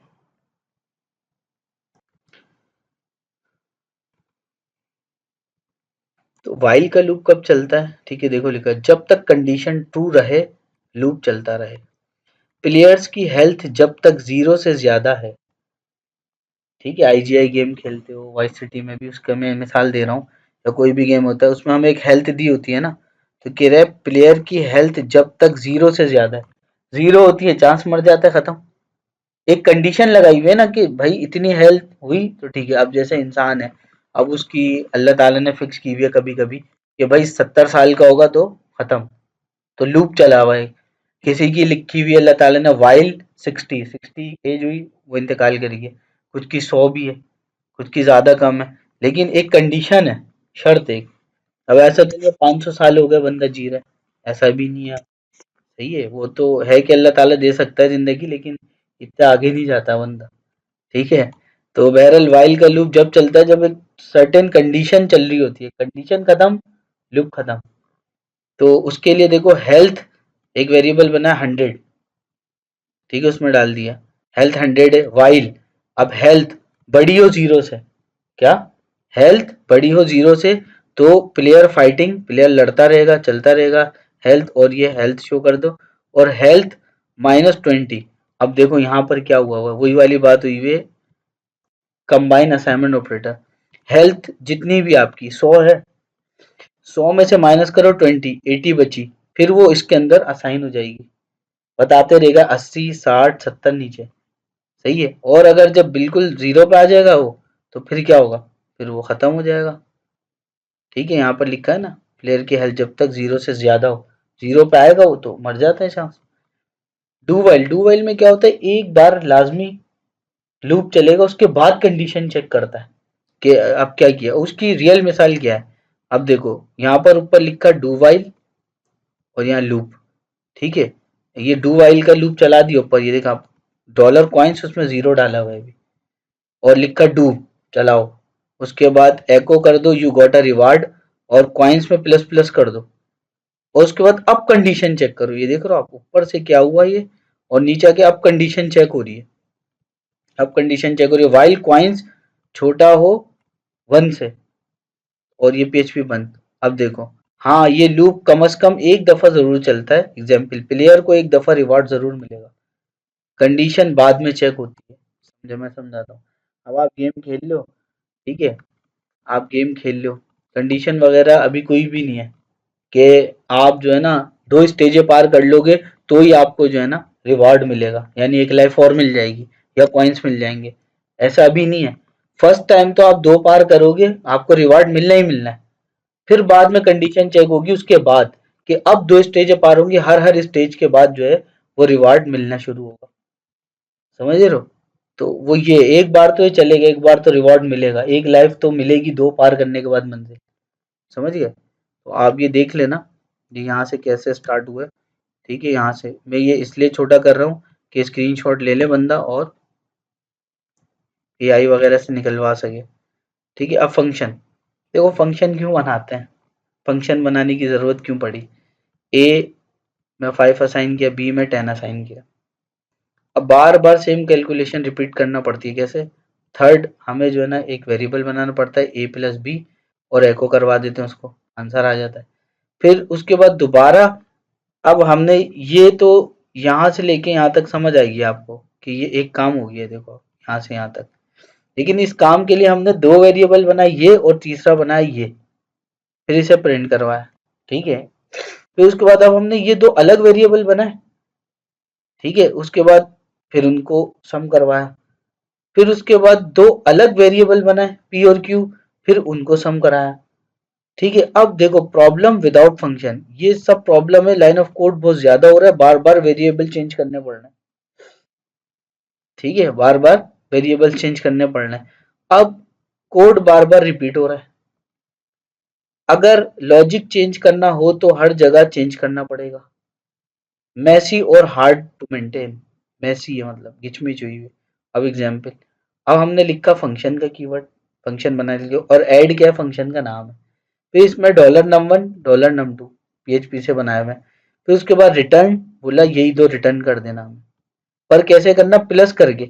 तो वाइल का लूप कब चलता है, ठीक है, देखो लिखा है जब तक कंडीशन ट्रू रहे लूप चलता रहे। प्लेयर्स की हेल्थ जब तक 0 से ज्यादा है, ठीक है, आईजीआई गेम खेलते हो, वाइस सिटी में भी, उसका मैं मिसाल दे रहा हूँ, या कोई भी गेम होता है उसमें हमें एक हेल्थ दी होती है ना। तो कह रहे प्लेयर की हेल्थ जब तक 0 से ज्यादा है, 0 होती है चांस मर जाता है, खत्म। एक कंडीशन लगाई हुई है ना कि भाई इतनी हेल्थ हुई तो ठीक है। अब जैसे इंसान है, अब उसकी अल्लाह ताला ने फिक्स की हुई है कभी कभी कि भाई 70 साल का होगा तो खत्म, तो लूप चला हुआ है। किसी की लिखी हुई अल्लाह ताला ने वाइल 60 एज हुई, वो इंतकाल करेगी। कुछ की 100 भी है, कुछ की ज्यादा कम है, लेकिन एक कंडीशन है, शर्त एक। अब ऐसा तो नहीं 500 साल हो गए बंदा जी रहा है, ऐसा भी नहीं है। सही है, वो तो है कि अल्लाह ताला दे सकता है जिंदगी, लेकिन इतना आगे नहीं जाता बंदा, ठीक है। तो बहरहाल वाइल का लूप जब चलता है जब एक सर्टेन कंडीशन चल रही होती है, कंडीशन खत्म, लूप खत्म। तो उसके लिए देखो हेल्थ एक वेरिएबल बना है 100, ठीक है, उसमें डाल दिया हेल्थ 100 है वाइल। अब हेल्थ बड़ी हो 0 से, क्या, हेल्थ बड़ी हो 0 से, तो प्लेयर फाइटिंग, प्लेयर लड़ता रहेगा, चलता रहेगा, हेल्थ, और ये हेल्थ शो कर दो। और हेल्थ -20। अब देखो यहाँ पर क्या हुआ हुआ, वही वाली बात हुई है, कंबाइन असाइनमेंट ऑपरेटर। हेल्थ जितनी भी आपकी 100 है, 100 में से माइनस करो 20, 80 बची, फिर वो इसके अंदर असाइन हो जाएगी, बताते रहेगा 80 60 70 नीचे। सही है, और अगर जब बिल्कुल 0 पे आ जाएगा वो, तो फिर क्या होगा, फिर वो खत्म हो जाएगा। ठीक है, यहाँ पर लिखा है ना, प्लेयर की हेल्थ जब तक 0 से ज्यादा हो, 0 पे आएगा वो तो मर जाता है चांस। डू वाइल में क्या होता है, एक बार लाजमी लूप चलेगा, उसके बाद कंडीशन चेक करता है कि अब क्या किया। उसकी रियल मिसाल क्या है, अब देखो यहाँ पर ऊपर लिखा डू वाइल और यहाँ लूप, ठीक है। ये डू वाइल का लूप चला दिया ऊपर, ये देखा डॉलर कॉइन्स उसमें 0 डाला हुआ है अभी, और लिखा डू चलाओ। उसके बाद एको कर दो यू गॉट अ रिवार्ड, और कॉइन्स में प्लस प्लस कर दो। और उसके बाद अब कंडीशन चेक करो, ये देख रहे हो आप ऊपर से क्या हुआ ये, और नीचे के अब कंडीशन चेक हो रही है। अब कंडीशन चेक हो रही है वाइल कॉइन्स छोटा हो 1 से, और ये पीएचपी बंद। अब देखो, हाँ ये लूप कम से कम एक दफा जरूर चलता है। एग्जाम्पल, प्लेयर को एक दफा रिवार्ड जरूर मिलेगा, कंडीशन बाद में चेक होती है। समझे, मैं समझाता हूँ। अब आप गेम खेल लो, ठीक है, आप गेम खेल लो, कंडीशन वगैरह अभी कोई भी नहीं है कि आप जो है ना 2 स्टेजें पार कर लोगे तो ही आपको जो है ना रिवार्ड मिलेगा, यानी एक लाइफ और मिल जाएगी या कॉइन्स मिल जाएंगे, ऐसा अभी नहीं है। फर्स्ट टाइम तो आप 2 पार करोगे, आपको रिवार्ड मिलना ही मिलना है। फिर बाद में कंडीशन चेक होगी उसके बाद कि अब 2 स्टेजें पार होंगी, हर हर स्टेज के बाद जो है वो रिवार्ड मिलना शुरू होगा। समझ रहे हो, तो वो ये एक बार तो ये चलेगा, एक बार तो रिवॉर्ड मिलेगा, एक लाइफ तो मिलेगी 2 पार करने के बाद मंजिल। समझ गए, तो आप ये देख लेना ये यहाँ से कैसे स्टार्ट हुआ है। ठीक है, यहाँ से मैं ये इसलिए छोटा कर रहा हूँ कि स्क्रीनशॉट ले ले बंदा और एआई वगैरह से निकलवा सके। ठीक है, अब फंक्शन देखो, फंक्शन क्यों बनाते हैं, फंक्शन बनाने की जरूरत क्यों पड़ी। ए में 5 असाइन किया, बी में 10 असाइन किया, अब बार बार सेम कैलकुलेशन रिपीट करना पड़ती है, कैसे, थर्ड हमें जो है ना एक वेरिएबल बनाना पड़ता है a+b, और एको करवा देते हैं उसको, आंसर आ जाता है। फिर उसके बाद दोबारा, अब हमने ये तो यहाँ से लेके यहाँ तक समझ आएगी आपको कि ये एक काम हो गया, देखो यहाँ से यहाँ तक। लेकिन इस काम के लिए हमने 2 वेरिएबल बनाए, ये और तीसरा बनाया ये, फिर इसे प्रिंट करवाया। ठीक है, फिर उसके बाद अब हमने ये 2 अलग वेरिएबल बनाए, ठीक है, उसके बाद फिर उनको सम करवाया, फिर उसके बाद दो अलग वेरिएबल बनाए पी और क्यू, फिर उनको सम कराया। ठीक है, अब देखो प्रॉब्लम विदाउट फंक्शन, ये सब प्रॉब्लम है, लाइन ऑफ कोड बहुत ज्यादा हो रहा है, बार बार वेरिएबल चेंज करने पड़ रहे हैं। ठीक है, बार बार वेरिएबल चेंज करने पड़ रहे हैं। अब कोड बार बार रिपीट हो रहा है, अगर लॉजिक चेंज करना हो तो हर जगह चेंज करना पड़ेगा। मैसी और हार्ड टू मेंटेन, मैसी है मतलब गिचमिच हुई है। अब एग्जाम्पल, अब हमने लिखा फंक्शन का कीवर्ड, फंक्शन बना लिया, और ऐड क्या है, फंक्शन का नाम है। फिर इसमें $num1 $num2 पीएचपी से बनाया हुआ है। फिर उसके बाद रिटर्न बोला यही दो रिटर्न कर देना हमें, पर कैसे करना, प्लस करके।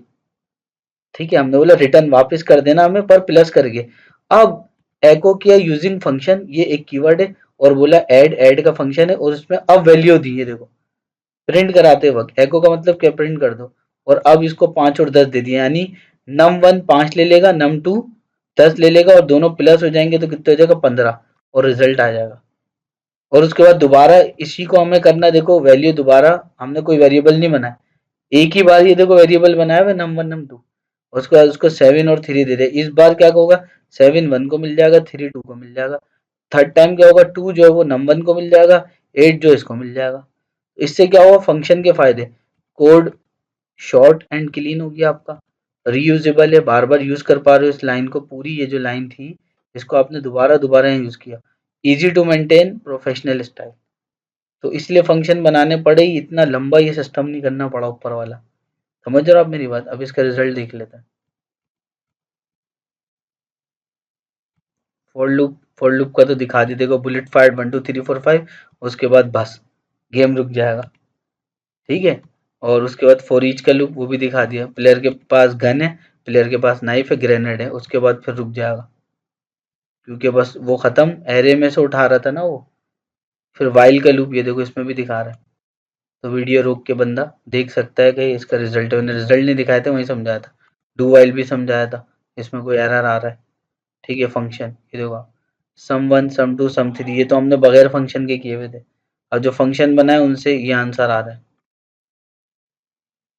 ठीक है, हमने बोला रिटर्न वापस कर देना हमें, पर प्लस करके। अब एको किया यूजिंग फंक्शन, ये एक कीवर्ड है, और बोला ऐड, ऐड का फंक्शन है, और उसमें अब वैल्यू दी है, देखो प्रिंट कराते वक्त एको का मतलब क्या, प्रिंट कर दो। और अब इसको 5 और 10 दे दिया, यानी num1 5 ले लेगा, num2 10 ले लेगा, और दोनों प्लस हो जाएंगे तो कितना हो जाएगा, 15, और रिजल्ट आ जाएगा। और उसके बाद दोबारा इसी को हमें करना, देखो वैल्यू दोबारा, हमने कोई वेरिएबल नहीं बनाया, एक ही बार ये देखो वेरिएबल बनाया हुआ num1 num2, उसके बाद उसको 7 और 3 दे दे। इस बार क्या होगा, 7 1 को मिल जाएगा, 3 2 को मिल जाएगा। थर्ड टाइम क्या होगा, 2 जो है वो num1 को मिल जाएगा, 8 जो इसको मिल जाएगा। इससे क्या हुआ, फंक्शन के फायदे, कोड शॉर्ट एंड क्लीन हो गया आपका, रीयूजेबल है, बार बार यूज कर पा रहे हो इस लाइन को, पूरी ये जो लाइन थी इसको आपने दोबारा दोबारा यूज किया। Easy to maintain, professional style. तो इसलिए फंक्शन बनाने पड़े ही, इतना लंबा ये सिस्टम नहीं करना पड़ा ऊपर वाला। समझ रहे हो आप मेरी बात। अब इसका रिजल्ट देख लेते हैं। फॉर लूप का तो दिखा दी, देखो बुलेट फायर 1 2 3 4 5, उसके बाद बस गेम रुक जाएगा। ठीक है, और उसके बाद फॉर ईच का लूप वो भी दिखा दिया, प्लेयर के पास गन है, प्लेयर के पास नाइफ है, ग्रेनेड है, उसके बाद फिर रुक जाएगा, क्योंकि बस वो खत्म, एरे में से उठा रहा था ना वो। फिर वाइल का लूप ये देखो इसमें भी दिखा रहा है, तो वीडियो रोक के बंदा देख सकता है कि इसका रिजल्ट है। मैंने रिजल्ट नहीं दिखाया था, वही समझाया था, डू वाइल भी समझाया था, इसमें कोई एरर आ रहा है। ठीक है, फंक्शन ये देखो, sum1 sum2 sum3, ये तो हमने बगैर फंक्शन के किए हुए थे, अब जो फंक्शन बना है उनसे ये आंसर आ रहा है।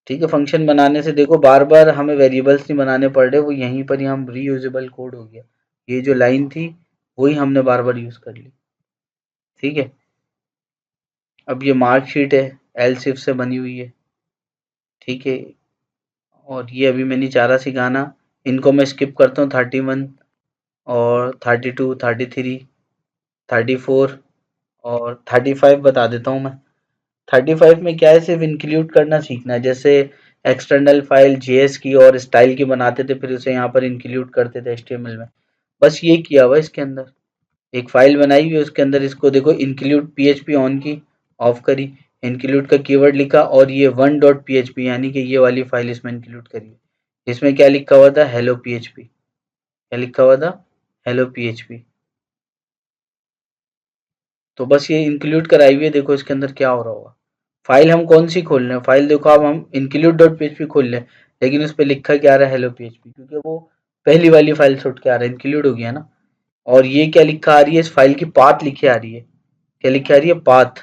ठीक है, फंक्शन बनाने से देखो बार बार हमें वेरिएबल्स नहीं बनाने पड़ रहे, वो यहीं पर ही हम रीयूजेबल कोड हो गया। ये जो लाइन थी वही हमने बार बार यूज कर ली। ठीक है, अब ये मार्कशीट है, एलसिफ से बनी हुई है। ठीक है, और ये अभी मैंने चारा सिखाना, इनको मैं स्किप करता हूँ, 31 और 32 33 34 और 35 बता देता हूँ मैं। 35 में क्या है, सिर्फ इंक्लूड करना सीखना है, जैसे एक्सटर्नल फाइल जेएस की और स्टाइल की बनाते थे, फिर उसे यहाँ पर इंक्लूड करते थे एचटीएमएल में, बस ये किया हुआ इसके अंदर। एक फाइल बनाई हुई है, उसके अंदर इसको देखो इंक्लूड पीएचपी ऑन की, ऑफ करी, इंक्लूड का कीवर्ड लिखा, और ये 1.php यानी कि ये वाली फाइल इसमें इंक्लूड करी। इसमें क्या लिखा हुआ था, हेलो पीएचपी, क्या लिखा हुआ था, हेलो पीएचपी। तो बस ये इंक्लूड कराई हुई है, देखो इसके अंदर क्या हो रहा होगा। फाइल हम कौन सी खोल रहे हैं, फाइल देखो अब हम इंक्लूड डॉट पीएचपी खोल रहे हैं, लेकिन उस पर लिखा क्या आ रहा है, हेलो पीएचपी, क्योंकि वो पहली वाली फाइल से उठ के आ रहा है, इंक्लूड हो गया ना। और ये क्या लिखा आ रही है, इस फाइल की पाथ लिखी आ रही है, क्या लिखी आ रही है, पाथ।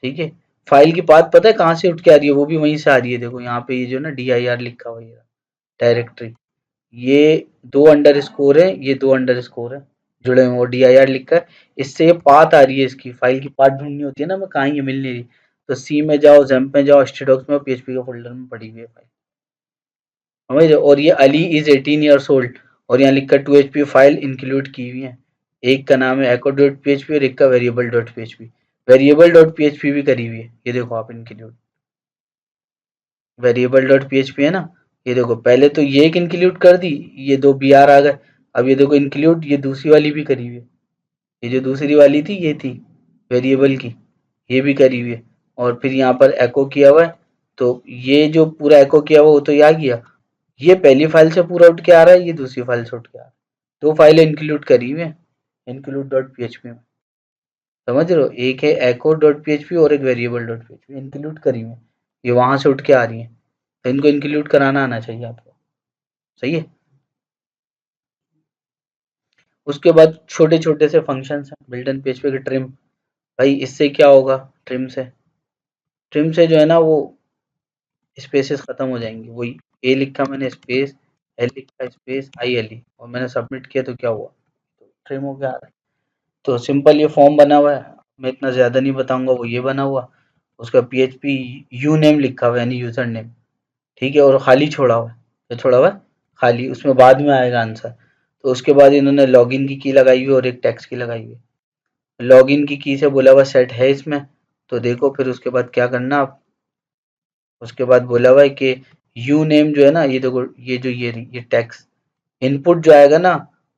ठीक है, फाइल की पाथ पता है कहाँ से उठ के आ रही है, वो भी वहीं से आ रही है, देखो यहाँ पे ये जो ना dir लिखा हुआ है, डायरेक्टरी, ये दो अंडर स्कोर है, ये दो अंडर स्कोर है जुड़े हुए, वो dir लिखा है, इससे ये पाथ आ रही है, इसकी फाइल की पाथ ढूंढनी होती है ना, मैं कहाँ ये मिल नहीं रही, तो सी में जाओ, जैम्प में जाओ, स्टेडॉक्स में, पीएचपी के फोल्डर में पड़ी हुई है फाइल, समझ रहे हो? और ये अली इज 18 ईयर्स ओल्ड, और यहाँ लिखा 2 HP फाइल इंक्लूड की हुई है, एक का नाम है echo डॉट पीएचपी और एक का variable dot PHP, variable dot PHP भी करी हुई है, ये देखो आप इंक्लूड, वेरिएबल डॉट पीएचपी है ना, ये देखो पहले तो ये एक इंक्लूड कर दी, ये दो br आ गए, अब ये देखो इंक्लूड, ये दूसरी वाली भी करी हुई है, ये जो दूसरी वाली थी ये थी वेरिएबल की, ये भी करी हुई है, और फिर यहाँ पर एको किया हुआ है, तो ये जो पूरा एको किया हुआ वो तो यहाँ गया, ये पहली फाइल से पूरा उठ के आ रहा है, ये दूसरी फाइल से उठ के आ रहा है, दो फाइलें इंक्लूड करी हुई है इंक्लूड डॉट पीएचपी में। समझ रहे हो, एक है echo डॉट पीएचपी और एक वेरिएबल डॉट पीएचपी, इंक्लूड करी हुई है, ये वहां से उठ के आ रही है, तो इनको इंक्लूड कराना आना चाहिए आपको। सही है, उसके बाद छोटे छोटे से फंक्शन हैं बिल्ट इन पीएचपी के, ट्रिम, भाई इससे क्या होगा, ट्रिम से जो है ना वो स्पेसेस खत्म हो जाएंगी। वही ए लिखा मैंने स्पेस, एल लिखा स्पेस, आई एल ई, और मैंने सबमिट किया तो क्या हुआ, तो ट्रिम हो गया आ रहा है। तो सिंपल ये फॉर्म बना हुआ है, मैं इतना ज़्यादा नहीं बताऊंगा। वो ये बना हुआ, उसका PHP यू नेम लिखा हुआ है यानी यूज़र नेम, ठीक है, और खाली छोड़ा हुआ है। क्या छोड़ा हुआ है? खाली, उसमें बाद में आएगा आंसर। तो उसके बाद इन्होंने लॉगिन की लगाई हुई और एक टैक्स की लगाई हुई है। लॉगिन की से बोला हुआ सेट है इसमें, तो देखो फिर उसके बाद क्या करना आप, उसके बाद बोला हुआ है कि यू नेम जो है ना, ये देखो ये जो ये टैक्स इनपुट जो आएगा ना,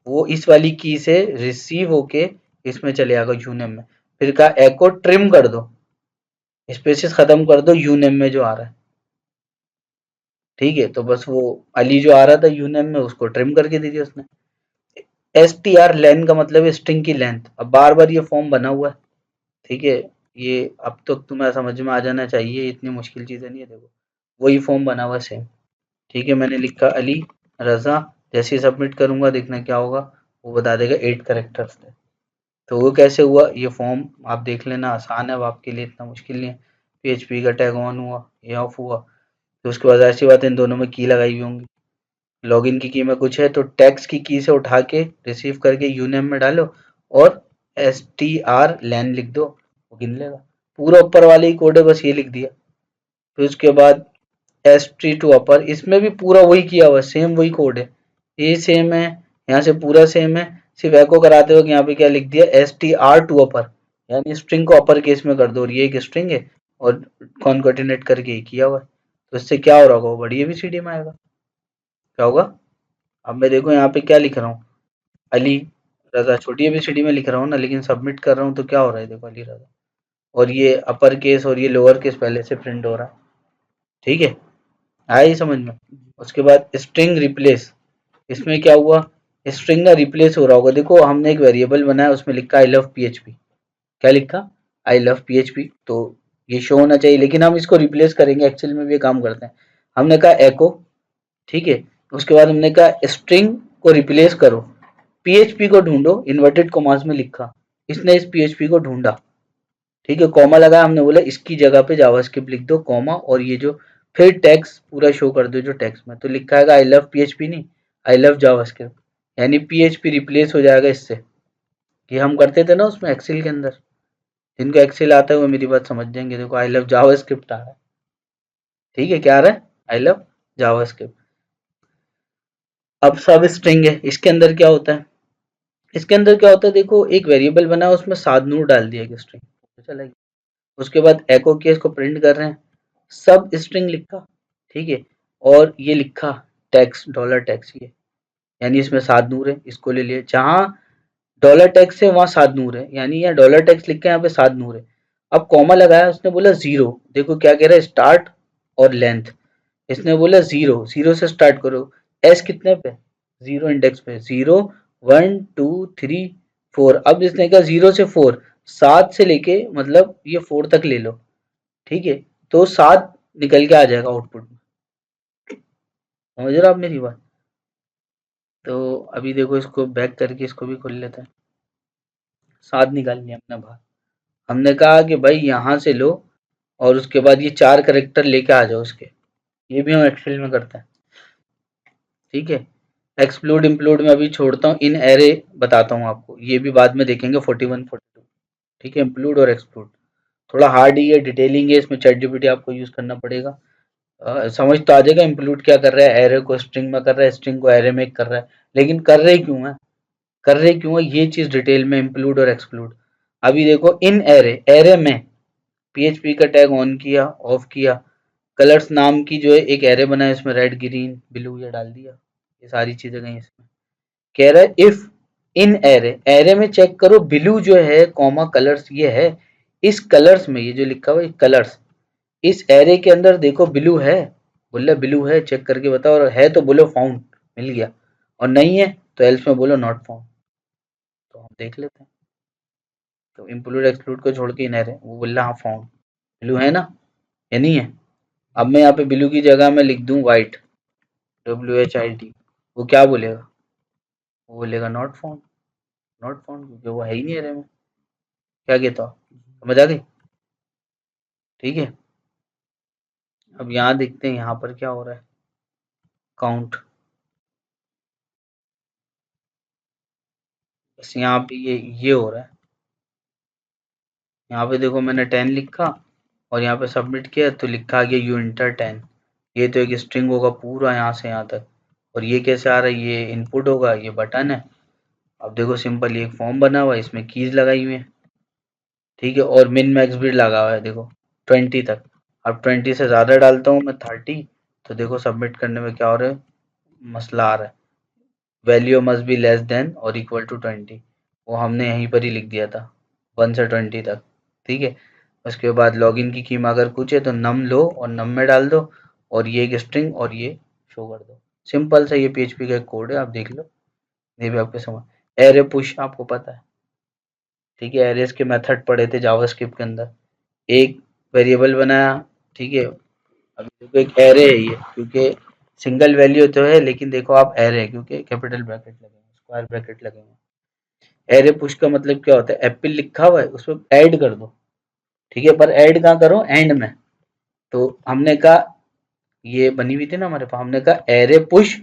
वो इस वाली की से रिसीव होके इसमें चले आएगा यू नेम में। फिर कहा एको ट्रिम कर दो, स्पेसिस खत्म कर दो यू नेम में जो आ रहा है, ठीक है। तो बस वो अली जो आ रहा था यूनियन में उसको ट्रिम करके दे दिया उसने। STR लेन का मतलब है स्ट्रिंग की लेंथ। अब बार बार ये फॉर्म बना हुआ है, ठीक है, ये अब तो तुम्हें समझ में आ जाना चाहिए, इतनी मुश्किल चीज़ें नहीं है। देखो वही फॉर्म बना हुआ सेम, ठीक है। मैंने लिखा अली रज़ा, जैसे ही सबमिट करूंगा देखना क्या होगा, वो बता देगा 8 करेक्टर्स थे। तो वो कैसे हुआ, ये फॉर्म आप देख लेना, आसान है, अब आपके लिए इतना मुश्किल नहीं है। PHP का टैग ऑन हुआ, ये ऑफ हुआ, तो उसके बाद ऐसी बात इन दोनों में की लगाई हुई होंगी। लॉगिन की में कुछ है तो टैक्स की से उठा के रिसीव करके यूनेम में डालो और STR लिख दो, वो गिन लेगा। पूरा ऊपर वाले ही कोड है, बस ये लिख दिया। फिर उसके बाद ST टू अपर, इसमें भी पूरा वही किया हुआ, सेम वही कोड है, ये सेम है, यहाँ से पूरा सेम है। सिर्फ एको कराते हो कि यहाँ पे क्या लिख दिया, STR टू अपर, यानी स्ट्रिंग को अपर केस में कर दो, और ये एक स्ट्रिंग है और कॉन्केटिनेट करके ये किया हुआ है। तो इससे क्या हो रहा होगा, वो बड़ी ABCD में आएगा। क्या होगा, अब मैं देखो यहाँ पे क्या लिख रहा हूँ, अली रजा, छोटी ABCD में लिख रहा हूँ ना, लेकिन सबमिट कर रहा हूँ तो क्या हो रहा है, देखो अली रजा, और ये अपर केस और ये लोअर केस पहले से प्रिंट हो रहा है, ठीक है। आया ये समझ में। उसके बाद स्ट्रिंग रिप्लेस, इसमें क्या हुआ, स्ट्रिंग ना रिप्लेस हो रहा होगा। देखो हमने एक वेरिएबल बनाया, उसमें लिखा आई लव PHP, क्या लिखा, आई लव PHP, तो ये शो होना चाहिए, लेकिन हम इसको रिप्लेस करेंगे, एक्चुअल में भी ये काम करते हैं। हमने कहा एको, ठीक है। उसके बाद हमने कहा स्ट्रिंग को रिप्लेस करो, PHP को ढूंढो, इन्वर्टेड कॉमास में लिखा, इसने इस PHP को ढूंढा, ठीक है, कॉमा लगाया, हमने बोला इसकी जगह पे जावास्क्रिप्ट लिख दो कॉमा, और ये जो फिर टैक्स पूरा शो कर दो जो टैक्स में, तो लिखा है आई लव PHP नहीं, आई लव जावास्क्रिप्ट, यानी PHP रिप्लेस हो जाएगा इससे। ये हम करते थे ना उसमें एक्सेल के अंदर, जिनको एक्सेल आता है वो मेरी बात समझ जाएंगे। देखो आई लव जावास्क्रिप्ट आ रहा है, ठीक है, क्या आ रहा है, आई लव जावास्क्रिप्ट। अब सब स्ट्रिंग है, इसके अंदर क्या होता है, इसके अंदर क्या होता है, देखो एक वेरिएबल बना है, उसमें सात नूर डाल दिया एक स्ट्रिंग चलेगी। उसके बाद एको केस को प्रिंट कर रहे हैं, सब स्ट्रिंग लिखा, ठीक है, और ये लिखा टैक्स, डॉलर टैक्स, ये यानी इसमें सात नूर है, इसको ले लिए, जहां डॉलर टैक्स है वहां सात नूर है, यानी यहाँ डॉलर टैक्स लिख के यहाँ पे सात नूर है। अब कॉमा लगाया, उसने बोला जीरो, देखो क्या कह रहा है, स्टार्ट और लेंथ, इसने बोला जीरो, जीरो से स्टार्ट करो, एस कितने पे, जीरो इंडेक्स पे, zero, one, two, three, four. अब इसने कहा जीरो से फोर, सात से लेके मतलब ये फोर तक ले लो, ठीक है, तो सात निकल के आ जाएगा आउटपुट में। समझ रहे हो आप मेरी बात। तो अभी देखो इसको बैक करके इसको भी खोल लेते हैं, सात निकाल लिया हमने बाहर। हमने कहा कि भाई यहाँ से लो और उसके बाद ये चार करेक्टर लेके आ जाओ उसके, ये भी हम एक्सेल में करते हैं, ठीक है। एक्सप्लोड इम्प्लोड में अभी छोड़ता हूँ, इन एरे बताता हूँ आपको, ये भी बाद में देखेंगे 41 42, ठीक है। इम्प्लोड और एक्सप्लोड थोड़ा हार्ड ही है, डिटेलिंग है, इसमें चैट जीपीटी आपको यूज करना पड़ेगा। समझ तो आ जाएगा, इंक्लूड क्या कर रहा है, एरे को स्ट्रिंग में कर रहा है, स्ट्रिंग को एरे में कर रहा है, लेकिन कर रहे क्यों है, कर रहे क्यों है, ये चीज डिटेल में, इंक्लूड और एक्सक्लूड। अभी देखो इन एरे, एरे में PHP का टैग ऑन किया, ऑफ किया, कलर्स नाम की जो है एक एरे बनाया, इसमें रेड ग्रीन ब्लू ये डाल दिया, ये सारी चीजें गई इसमें। कह रहा है इफ इन एरे, एरे में चेक करो ब्लू जो है कॉमा कलर्स ये है, इस कलर्स में ये जो लिखा हुआ है कलर्स, इस एरे के अंदर देखो ब्लू है, बोले ब्लू है, चेक करके बताओ, और है तो बोलो फाउंड, मिल गया, और नहीं है तो एल्स में बोलो नॉट फाउंड। तो हम देख लेते हैं, तो इंक्लूड एक्सक्लूड को छोड़ के इन एरे, वो बोल रहा हाँ फाउंड, ब्लू है ना, या नहीं है। अब मैं यहाँ पे ब्लू की जगह में लिख दूं व्हाइट, WHIT, वो क्या बोलेगा, वो बोलेगा नॉट फाउंड, नॉट फाउंड क्योंकि वो है ही नहीं एरे में। क्या कहता हो, समझ आ गई, ठीक है। अब यहाँ देखते हैं यहाँ पर क्या हो रहा है, काउंट। बस यहाँ पे ये हो रहा है। यहाँ पे देखो मैंने 10 लिखा और यहाँ पे सबमिट किया तो लिखा आ गया यू इंटर 10। ये तो एक स्ट्रिंग होगा पूरा यहाँ से यहाँ तक। और ये कैसे आ रहा है, ये इनपुट होगा, ये बटन है। अब देखो सिंपल ये एक फॉर्म बना हुआ है, इसमें कीज लगाई हुई है, ठीक है, और मिन मैक्स भी लगा हुआ है देखो 20 तक। अब 20 से ज़्यादा डालता हूँ मैं 30, तो देखो सबमिट करने में क्या हो रहा है, मसला आ रहा है, value must be less than और इक्वल टू 20। वो हमने यहीं पर ही लिख दिया था 1 से 20 तक, ठीक है। उसके बाद लॉगिन की कीमा अगर पूछे तो नम लो और नम में डाल दो और ये एक स्ट्रिंग और ये शो कर दो। सिंपल सा ये पीएचपी का एक कोड है, आप देख लो, ये भी आपके समझ। एरे पुश आपको पता है, ठीक है, एरेस के मेथड पढ़े थे जावास्क्रिप्ट के अंदर। एक वेरिएबल बनाया, ठीक है। अब देखो एक एरे है ये, क्योंकि सिंगल वैल्यू तो है लेकिन देखो आप एरे है क्योंकि कैपिटल ब्रैकेट लगे हैं, स्क्वायर ब्रैकेट लगे हैं। एरे पुश का मतलब क्या होता है, एप्पल लिखा हुआ है उसमें ऐड कर दो, ठीक है, पर ऐड कहाँ करो, एंड में। तो हमने कहा ये बनी हुई थी ना हमारे पास, हमने कहा array push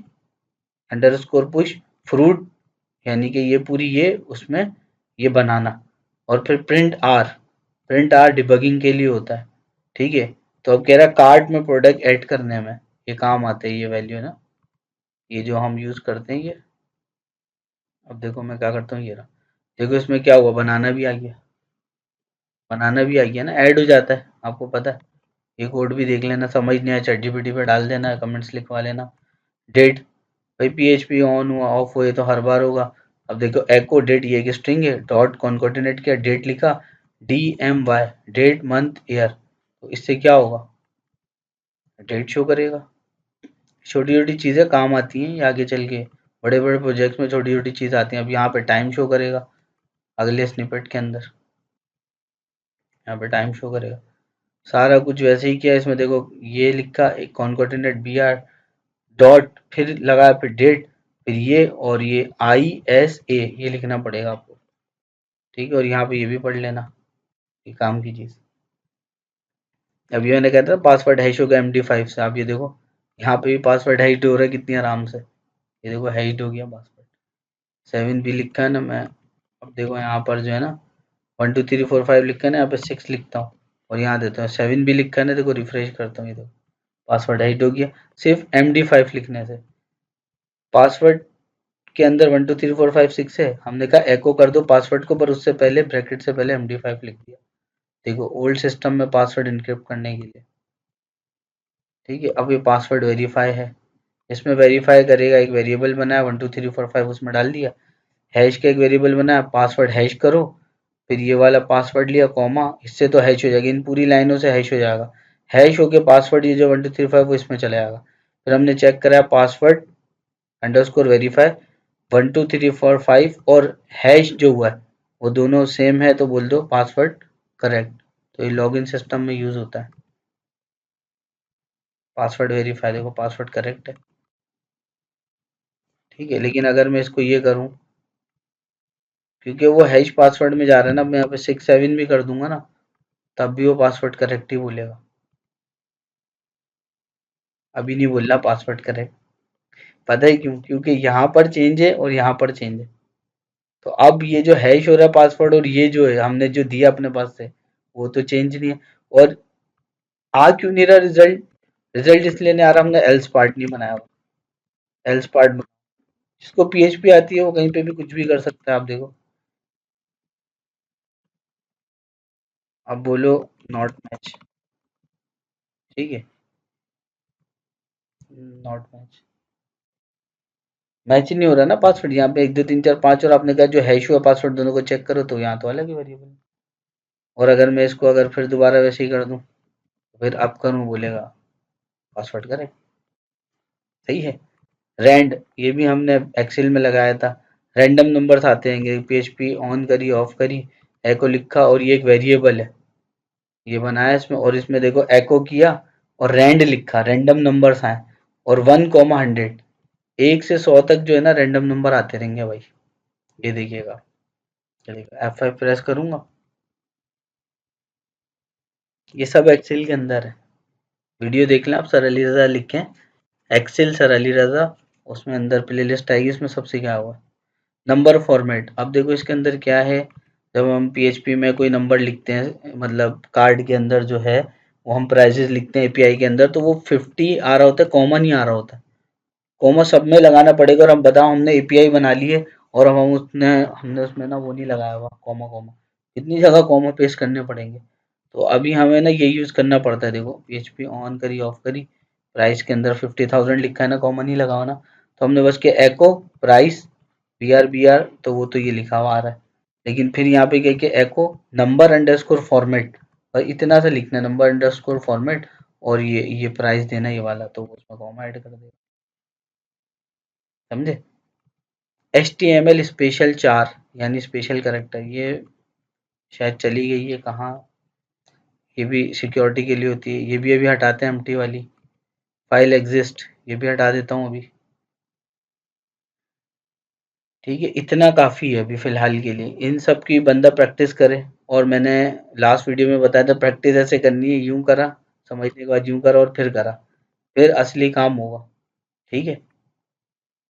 underscore push fruit, यानी कि ये पूरी ये उसमें ये बनाना, और फिर प्रिंट आर डिबगिंग के लिए होता है, ठीक है। तो अब कह रहा है कार्ट में प्रोडक्ट ऐड करने में ये काम आते हैं, ये वैल्यू है ना, ये जो हम यूज करते हैं ये। अब देखो मैं क्या करता हूँ, ये रहा, देखो इसमें क्या हुआ, बनाना भी आ गया, बनाना भी आ गया ना, ऐड हो जाता है, आपको पता है। ये कोड भी देख लेना, समझ नहीं आया ChatGPT पे डाल देना, कमेंट्स लिखवा लेना। डेट, भाई पीएचपी ऑन हुआ ऑफ हुए तो हर बार होगा। अब देखो एको डेट, ये एक स्ट्रिंग है, डॉट कॉन्कोर्डिनेट किया, डेट लिखा, DMY, डेट मंथ ईयर, तो इससे क्या होगा, डेट शो करेगा। छोटी छोटी चीज़ें काम आती हैं ये आगे चल के, बड़े बड़े प्रोजेक्ट्स में छोटी छोटी चीज़ आती हैं। अब यहाँ पे टाइम शो करेगा अगले स्निपेट के अंदर, यहाँ पे टाइम शो करेगा, सारा कुछ वैसे ही किया। इसमें देखो ये लिखा एक कॉन्कोर्डिनेट BR डॉट फिर लगा फिर डेट, फिर ये और ये ISA ये लिखना पड़ेगा आपको, ठीक है। और यहाँ पे ये भी पढ़ लेना, ये काम की चीज़। अब ये मैंने कहता था पासवर्ड हैश होगा MD5 से, आप ये देखो यहाँ पे भी पासवर्ड हैश हो रहा है कितनी आराम से, ये देखो हैश हो गया पासवर्ड। 7 भी लिखा है ना मैं, अब देखो यहाँ पर जो है ना 1 2 3 4 5 लिखा है ना, यहाँ पे 6 लिखता हूँ और यहाँ देता हूँ 7 भी लिखा है ना, देखो रिफ्रेश करता हूँ, ये देखो पासवर्ड हैश हो गया सिर्फ MD5 लिखने से। पासवर्ड के अंदर 1 2 3 4 5 6 है, हमने कहा एको कर दो पासवर्ड को, पर उससे पहले ब्रैकेट से पहले MD5 लिख दिया। देखो ओल्ड सिस्टम में पासवर्ड इनक्रिप्ट करने के लिए, ठीक है। अब ये पासवर्ड वेरीफाई है, इसमें वेरीफाई करेगा, एक वेरिएबल बनाया 1 2 3 4 5 उसमें डाल दिया, हैश का एक वेरिएबल बनाया, पासवर्ड हैश करो, फिर ये वाला पासवर्ड लिया कॉमा, इससे तो हैश हो जाएगा, इन पूरी लाइनों से हैश हो जाएगा। हैश होके पासवर्ड ये जो 1 2 3 5 वो इसमें चला जाएगा। फिर हमने चेक कराया पासवर्ड अंडरस्कोर वेरीफाई 1 2 3 4 5 और हैश जो हुआ है वो दोनों सेम है तो बोल दो पासवर्ड करेक्ट। तो ये लॉगिन सिस्टम में यूज होता है पासवर्ड वेरीफाई, देखो पासवर्ड करेक्ट है, ठीक है। लेकिन अगर मैं इसको ये करूं, क्योंकि वो हैश पासवर्ड में जा रहा है ना, मैं यहाँ पे 6 7 भी कर दूंगा ना तब भी वो पासवर्ड करेक्ट ही बोलेगा, अभी नहीं बोल रहा पासवर्ड करेक्ट। पता है क्यों, क्योंकि यहाँ पर चेंज है और यहाँ पर चेंज है। तो अब ये जो हैश हो रहा है पासवर्ड और ये जो है हमने जो दिया अपने पास से वो तो चेंज नहीं है। और आ क्यों नहीं रहा रिजल्ट, रिजल्ट इसलिए नहीं आ रहा, हमने एल्स पार्ट नहीं बनाया हुआ। एल्स पार्ट जिसको पीएचपी आती है वो कहीं पे भी कुछ भी कर सकता है, आप देखो। अब बोलो नॉट मैच, ठीक है, नॉट मैच, मैच ही नहीं हो रहा ना पासवर्ड, यहाँ पे 1 2 3 4 5 और आपने कहा जो हैश हुआ पासवर्ड दोनों को चेक करो तो यहाँ तो अलग ही वेरिएबल। और अगर मैं इसको अगर फिर दोबारा वैसे ही कर दूं तो फिर अब करूँ बोलेगा पासवर्ड करें, सही है। रैंड ये भी हमने एक्सेल में लगाया था, रैंडम नंबर्स आते हैं, पीएचपी ऑन करी ऑफ करी, एको लिखा और ये एक वेरिएबल है ये बनाया इसमें, और इसमें देखो एको किया और रैंड लिखा, रैंडम नंबर्स आए और 1 100 1 से 100 तक जो है ना रैंडम नंबर आते रहेंगे भाई, ये देखिएगा। चलिएगा F5 प्रेस करूंगा, ये सब एक्सेल के अंदर है, वीडियो देख लें आप, सर अली रज़ा लिखें, एक्सेल सर अली रज़ा, उसमें अंदर प्लेलिस्ट आएगी, उसमें सब सिखाया हुआ है। नंबर फॉर्मेट, अब देखो इसके अंदर क्या है, जब हम पीएचपी में कोई नंबर लिखते हैं, मतलब कार्ड के अंदर जो है वो हम प्राइजेस लिखते हैं एपीआई के अंदर, तो वो 50 आ रहा होता है, कॉमा नहीं आ रहा होता है। कॉमा सब में लगाना पड़ेगा, और हम बताओ हमने एपीआई बना ली है और हम उसने हमने उसमें ना वो नहीं लगाया हुआ कॉमा, कितनी जगह कॉमा पेस्ट करने पड़ेंगे। तो अभी हमें ना ये यूज़ करना पड़ता है। देखो पीएचपी ऑन करी ऑफ करी, प्राइस के अंदर 50,000 लिखा है ना, कॉमा नहीं लगा हुआ ना, तो हमने बस के एको प्राइस BR तो वो तो ये लिखा हुआ आ रहा है, लेकिन फिर यहाँ पे क्या कि एको नंबर अंडरस्कोर फॉर्मेट, और इतना सा लिखना है नंबर अंडरस्कोर फॉर्मेट, और ये प्राइस देना ये वाला, तो उसमें कॉमा ऐड कर दे, समझे। HTML स्पेशल 4 यानी स्पेशल कैरेक्टर, ये शायद चली गई है कहाँ, ये भी सिक्योरिटी के लिए होती है, ये भी अभी हटाते हैं एम्प्टी वाली। फाइल एग्जिस्ट, ये भी हटा देता हूँ अभी। ठीक है, इतना काफ़ी है अभी फ़िलहाल के लिए, इन सब की बंदा प्रैक्टिस करे। और मैंने लास्ट वीडियो में बताया था प्रैक्टिस ऐसे करनी है, यूँ करा, समझने के बाद यूँ करा और फिर करा, फिर असली काम होगा। ठीक है।